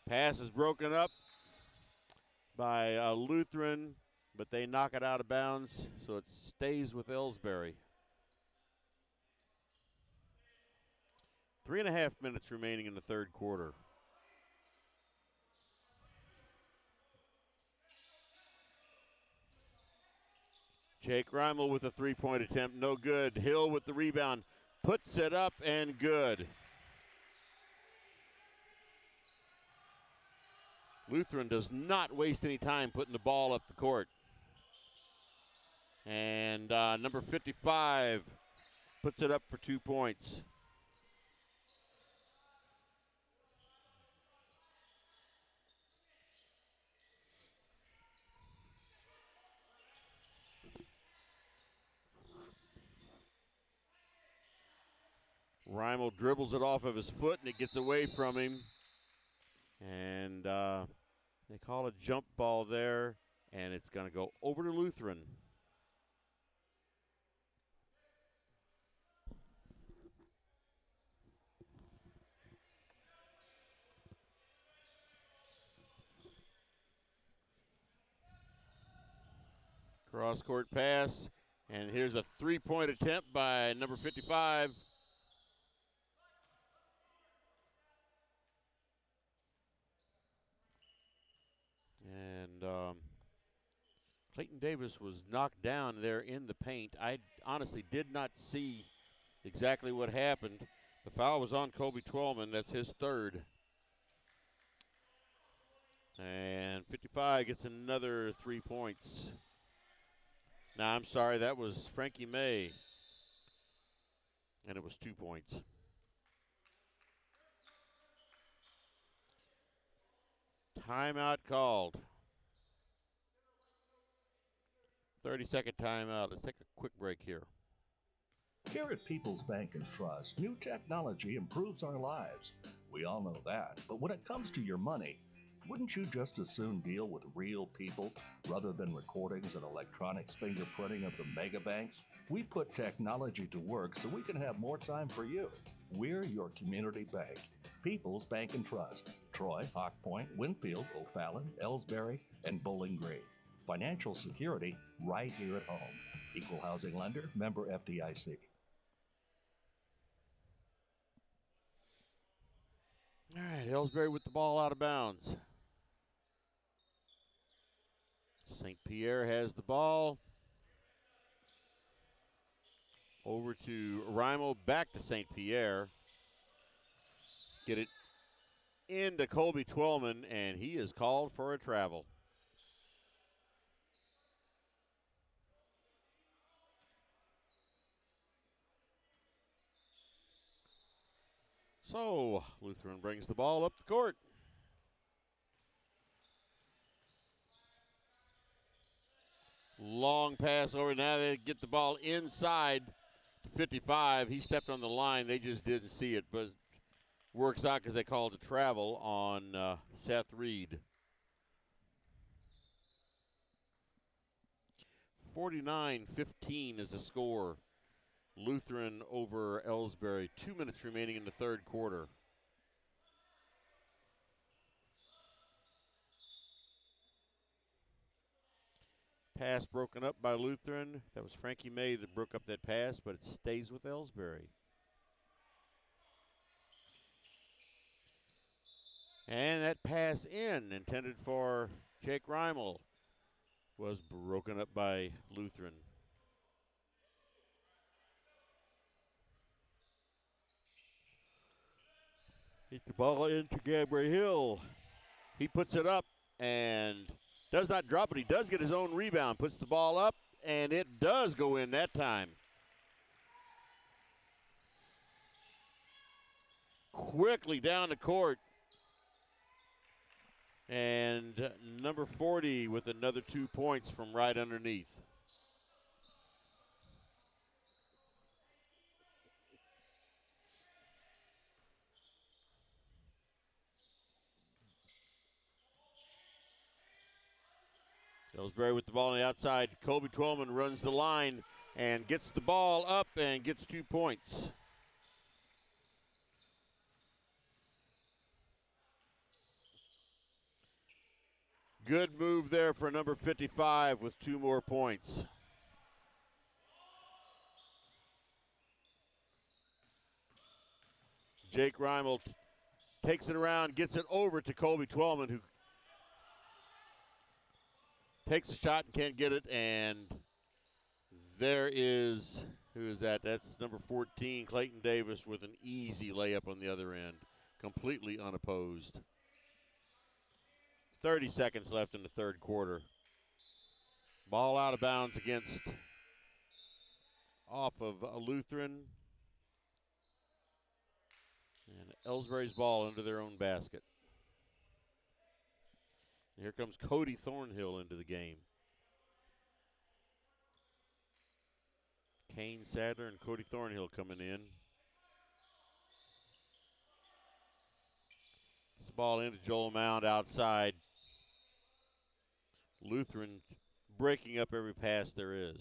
Pass is broken up by Lutheran, but they knock it out of bounds, so it stays with Elsberry. 3.5 minutes remaining in the third quarter. Jake Reimel with a 3-point attempt, no good. Hill with the rebound, puts it up and good. Lutheran does not waste any time putting the ball up the court. And number 55 puts it up for 2 points. Reimel dribbles it off of his foot, and it gets away from him. And they call a jump ball there, and it's going to go over to Lutheran. Cross-court pass, and here's a three-point attempt by number 55. And Clayton Davis was knocked down there in the paint. I honestly did not see exactly what happened. The foul was on Kobe Twellman. That's his third. And 55 gets another 3 points. No, I'm sorry, that was Frankie May. And it was 2 points. Timeout called. 30-second timeout. Let's take a quick break here. Here at People's Bank and Trust, new technology improves our lives. We all know that. But when it comes to your money, wouldn't you just as soon deal with real people rather than recordings and electronics fingerprinting of the mega banks? We put technology to work so we can have more time for you. We're your community bank. People's Bank and Trust. Troy, Hawk Point, Winfield, O'Fallon, Elsberry, and Bowling Green. Financial security right here at home. Equal housing lender, member FDIC. All right, Elsberry with the ball out of bounds. St. Pierre has the ball. Over to Rimo, back to St. Pierre. Get it into Colby Twellman, and he is called for a travel. So, Lutheran brings the ball up the court. Long pass over. Now they get the ball inside to 55. He stepped on the line. They just didn't see it, but works out because they called a travel on Seth Reed. 49-15 is the score. Lutheran over Elsberry. 2 minutes remaining in the third quarter. Pass broken up by Lutheran. That was Frankie May that broke up that pass, but it stays with Elsberry. And that pass intended for Jake Reimel, was broken up by Lutheran. Hit the ball into Gabriel Hill. He puts it up and does not drop it. He does get his own rebound. Puts the ball up, and it does go in that time. Quickly down the court. And number 40 with another 2 points from right underneath. Elsberry with the ball on the outside. Colby Twellman runs the line and gets the ball up and gets 2 points. Good move there for number 55 with 2 more points. Jake Reimel takes it around, gets it over to Colby Twellman, who takes a shot and can't get it, and there is, who is that? That's number 14, Clayton Davis, with an easy layup on the other end, completely unopposed. 30 seconds left in the third quarter. Ball out of bounds off of Lutheran. And Elsberry's ball under their own basket. And here comes Cody Thornhill into the game. Kane Sadler and Cody Thornhill coming in. This ball into Joel Mound outside. Lutheran breaking up every pass there is.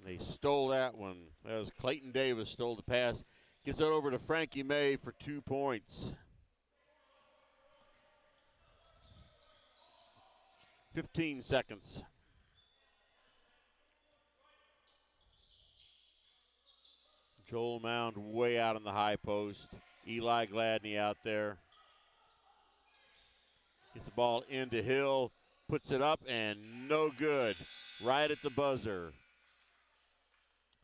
They stole that one. That was Clayton Davis stole the pass. Gets it over to Frankie May for 2 points. 15 seconds. Joel Mound way out on the high post. Eli Gladney out there. Gets the ball into Hill, puts it up, and no good. Right at the buzzer.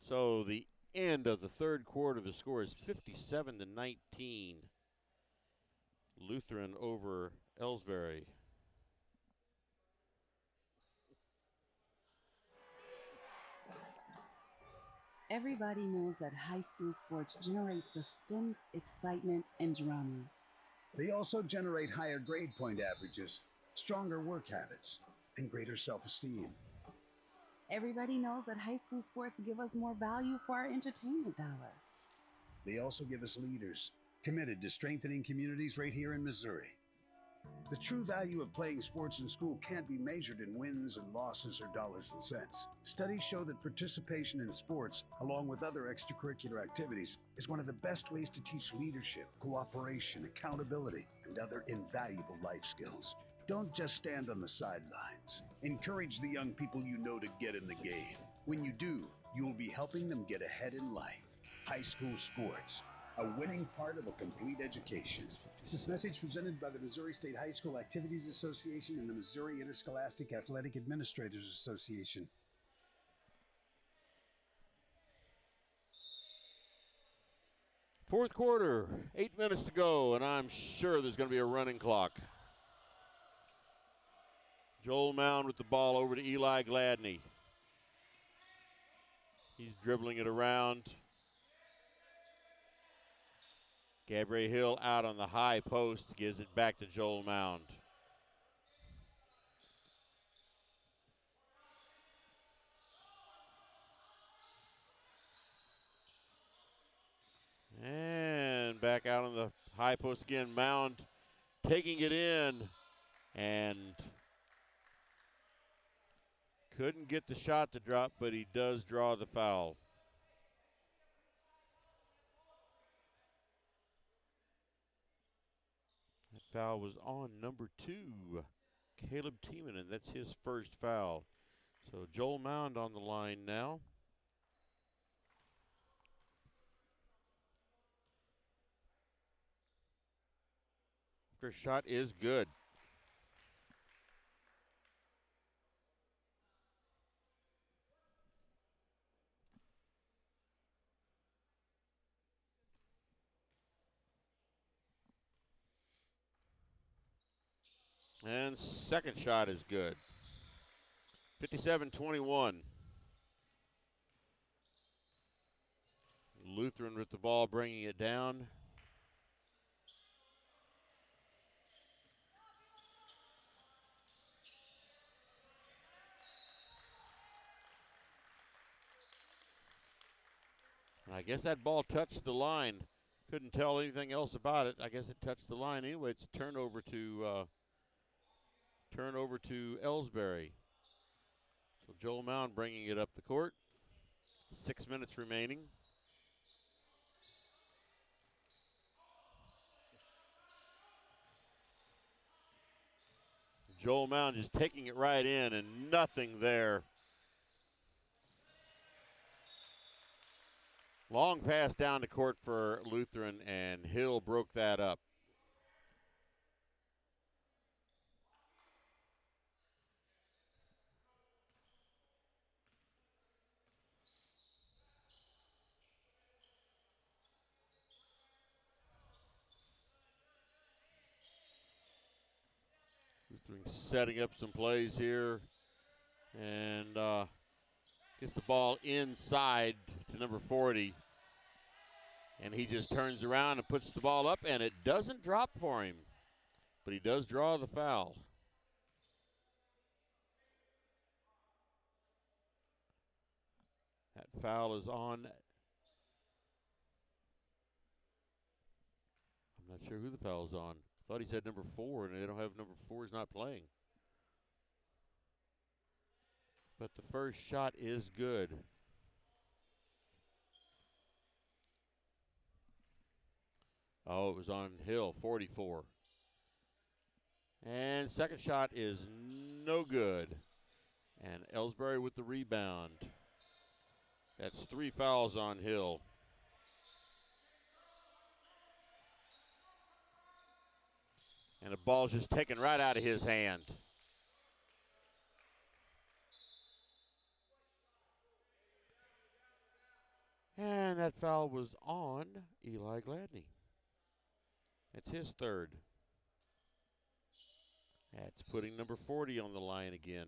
So the end of the third quarter, the score is 57-19. Lutheran over Elsberry. Everybody knows that high school sports generate suspense, excitement, and drama. They also generate higher grade point averages, stronger work habits, and greater self-esteem. Everybody knows that high school sports give us more value for our entertainment dollar. They also give us leaders committed to strengthening communities right here in Missouri. The true value of playing sports in school can't be measured in wins and losses or dollars and cents. Studies show that participation in sports, along with other extracurricular activities, is one of the best ways to teach leadership, cooperation, accountability, and other invaluable life skills. Don't just stand on the sidelines. Encourage the young people you know to get in the game. When you do, you'll be helping them get ahead in life. High school sports, a winning part of a complete education. This message presented by the Missouri State High School Activities Association and the Missouri Interscholastic Athletic Administrators Association. Fourth quarter, 8 minutes to go, and I'm sure there's going to be a running clock. Joel Mound with the ball over to Eli Gladney. He's dribbling it around. Gabriel Hill out on the high post, gives it back to Joel Mound. And back out on the high post again. Mound taking it in and couldn't get the shot to drop, but he does draw the foul. That foul was on number 2, Caleb Tiemann, and that's his first foul. So Joel Mound on the line now. First shot is good. And second shot is good. 57-21. Lutheran with the ball, bringing it down. I guess that ball touched the line. Couldn't tell anything else about it. I guess it touched the line anyway. It's a turnover to Elsberry. So Joel Mound bringing it up the court. 6 minutes remaining. Joel Mound just taking it right in and nothing there. Long pass down the court for Lutheran, and Hill broke that up. Lutheran setting up some plays here, and gets the ball inside to number 40. And he just turns around and puts the ball up, and it doesn't drop for him. But he does draw the foul. That foul is on. I'm not sure who the foul's on. Thought he said number 4, and they don't have number 4 is not playing. But the first shot is good. Oh, it was on Hill, 44. And second shot is no good. And Elsberry with the rebound. That's 3 fouls on Hill. And the ball's just taken right out of his hand. And that foul was on Eli Gladney. That's his third. That's putting number 40 on the line again.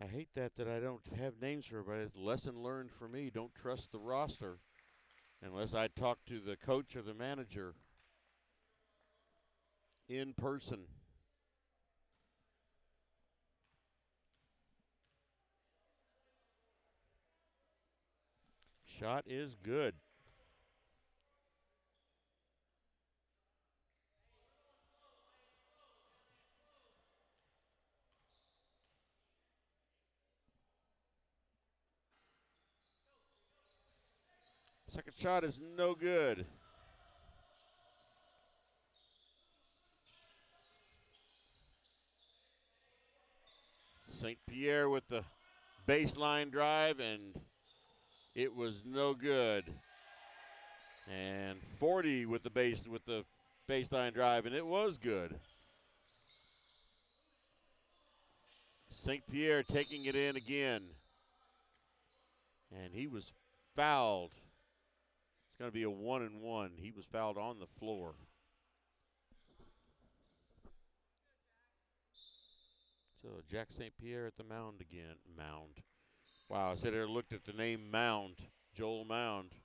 I hate that I don't have names for everybody. It's a lesson learned for me. Don't trust the roster unless I talk to the coach or the manager in person. Shot is good. Second shot is no good. St. Pierre with the baseline drive, and it was no good. And 40 with the baseline drive, and it was good. St. Pierre taking it in again. And he was fouled. It's going to be a 1-and-1. He was fouled on the floor. So Jack St. Pierre at the mound again. Mound. Wow, I said I looked at the name Mound. Joel Mound.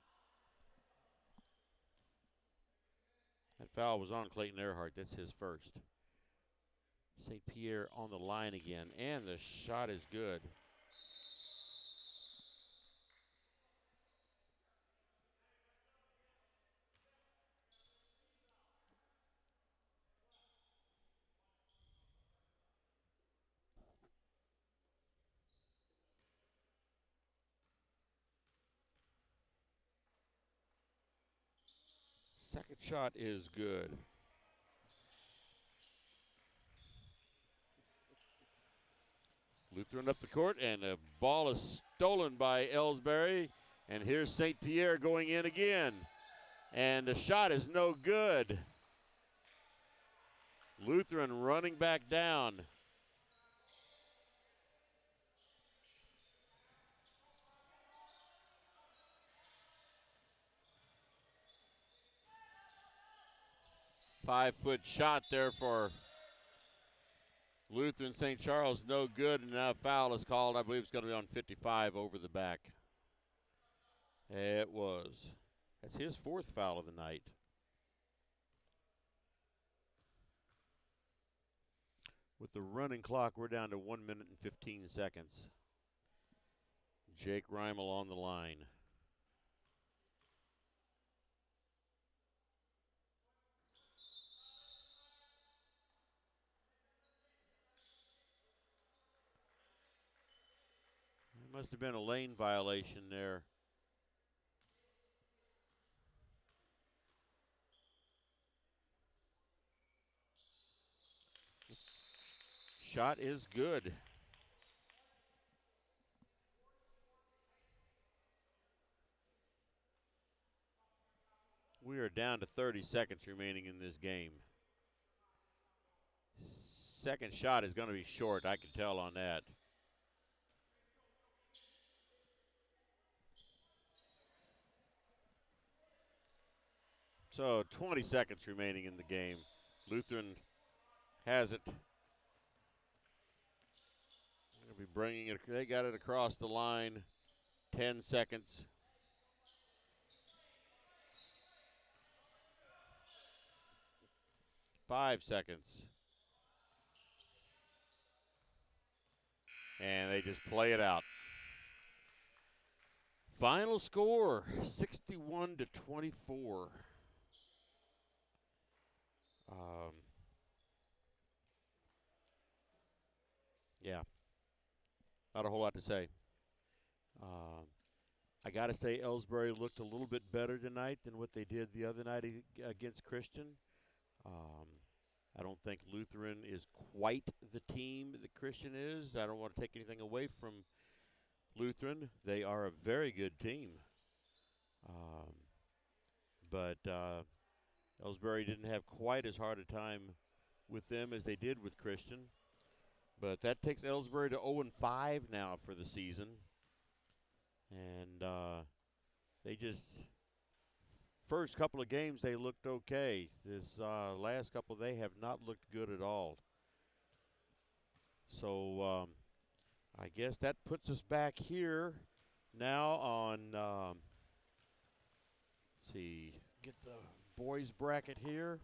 That foul was on Clayton Earhart. That's his first. St. Pierre on the line again, and the shot is good. Second shot is good. Lutheran up the court, and the ball is stolen by Elsberry. And here's St. Pierre going in again. And the shot is no good. Lutheran running back down. Five-foot shot there for Lutheran St. Charles, no good, and now a foul is called. I believe it's going to be on 55 over the back. It was. That's his fourth foul of the night. With the running clock, we're down to 1 minute and 15 seconds. Jake Reimel on the line. There must have been a lane violation there. Shot is good. We are down to 30 seconds remaining in this game. Second shot is going to be short, I can tell on that. So 20 seconds remaining in the game. Lutheran has it. They'll be bringing it. They got it across the line. 10 seconds. Five seconds. And they just play it out. Final score, 61-24. Yeah, not a whole lot to say. I got to say Elsberry looked a little bit better tonight than what they did the other night against Christian. I don't think Lutheran is quite the team that Christian is. I don't want to take anything away from Lutheran. They are a very good team. But Elsberry didn't have quite as hard a time with them as they did with Christian. But that takes Elsberry to 0-5 now for the season. And they just, first couple of games they looked okay. This last couple they have not looked good at all. So I guess that puts us back here now on, let's see, get the boys bracket here.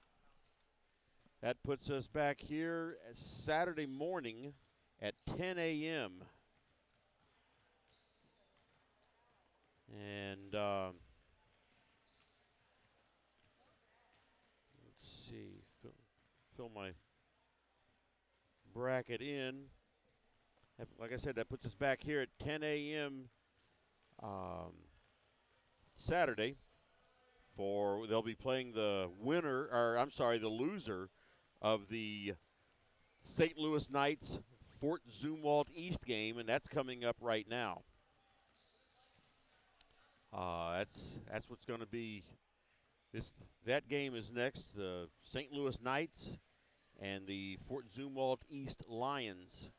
That puts us back here Saturday morning at 10 a.m. And let's see, fill my bracket in. Like I said, that puts us back here at 10 a.m. Saturday. They'll be playing the loser of the St. Louis Knights Fort Zumwalt East game, and that's coming up right now. That's what's going to be. That game is next. The St. Louis Knights and the Fort Zumwalt East Lions.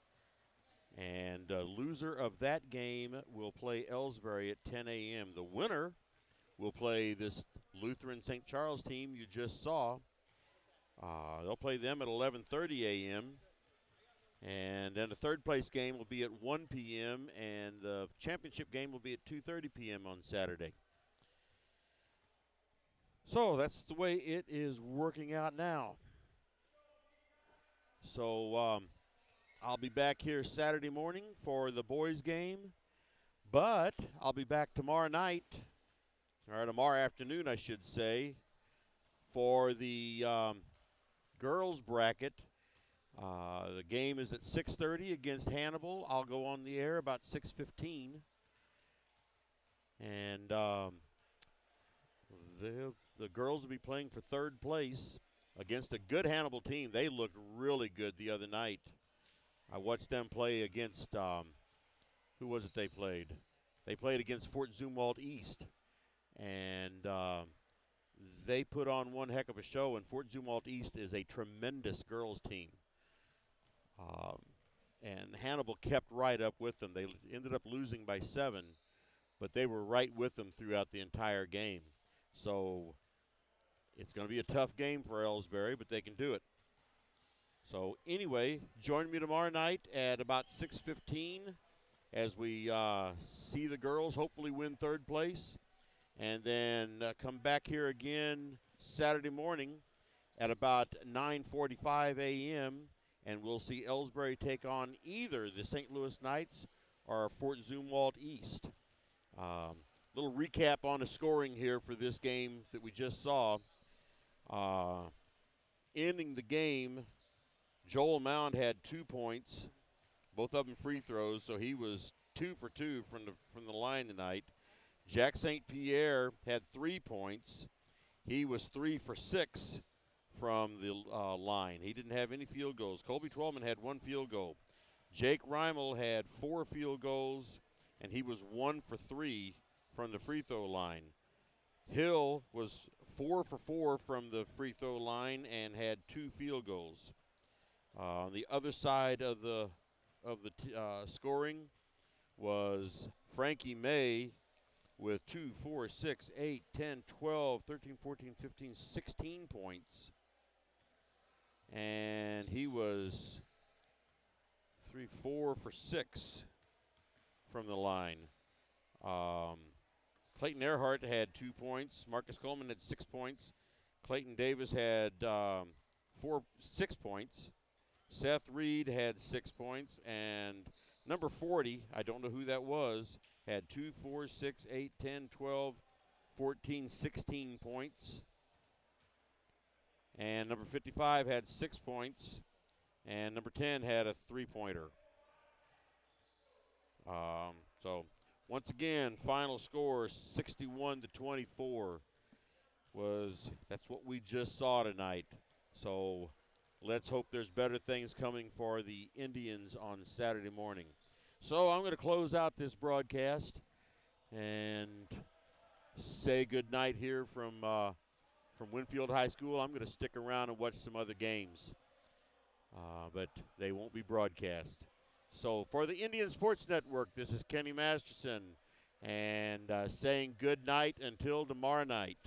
And loser of that game will play Elsberry at 10 a.m. The winner will play this Lutheran St. Charles team you just saw. They'll play them at 11:30 a.m. And then the third place game will be at 1 p.m. and the championship game will be at 2:30 p.m. on Saturday. So that's the way it is working out now. So I'll be back here Saturday morning for the boys game, but I'll be back tomorrow night, or tomorrow afternoon I should say, for the girls bracket. The game is at 6:30 against Hannibal. I'll go on the air about 6:15. And the girls will be playing for third place against a good Hannibal team. They looked really good the other night. I watched them play against, who was it they played? They played against Fort Zumwalt East. And they put on one heck of a show, and Fort Zumwalt East is a tremendous girls team. And Hannibal kept right up with them. They ended up losing by 7, but they were right with them throughout the entire game. So it's going to be a tough game for Elsberry, but they can do it. So anyway, join me tomorrow night at about 6:15 as we see the girls hopefully win third place. And then come back here again Saturday morning at about 9:45 a.m. and we'll see Elsberry take on either the St. Louis Knights or Fort Zumwalt East. Little recap on the scoring here for this game that we just saw. Ending the game, Joel Mound had 2 points, both of them free throws, so he was 2 for 2 from the line tonight. Jack St. Pierre had 3 points. He was 3 for 6 from the line. He didn't have any field goals. Colby Twelman had 1 field goal. Jake Reimel had 4 field goals, and he was 1 for 3 from the free throw line. Hill was 4 for 4 from the free throw line and had 2 field goals. On the other side of the scoring was Frankie May with 2, 4, 6, 8, 10, 12, 13, 14, 15, 16 points. And he was 3, 4 for 6 from the line. Clayton Earhart had 2 points. Marcus Coleman had 6 points. Clayton Davis had 6 points. Seth Reed had 6 points. And number 40, I don't know who that was, had 2, 4, 6, 8, 10, 12, 14, 16 points. And number 55 had 6 points. And number 10 had a 3-pointer. So once again, final score 61-24 that's what we just saw tonight. So let's hope there's better things coming for the Indians on Saturday morning. So I'm going to close out this broadcast and say good night here from Winfield High School. I'm going to stick around and watch some other games, but they won't be broadcast. So for the Indian Sports Network, this is Kenny Masterson, and saying good night until tomorrow night.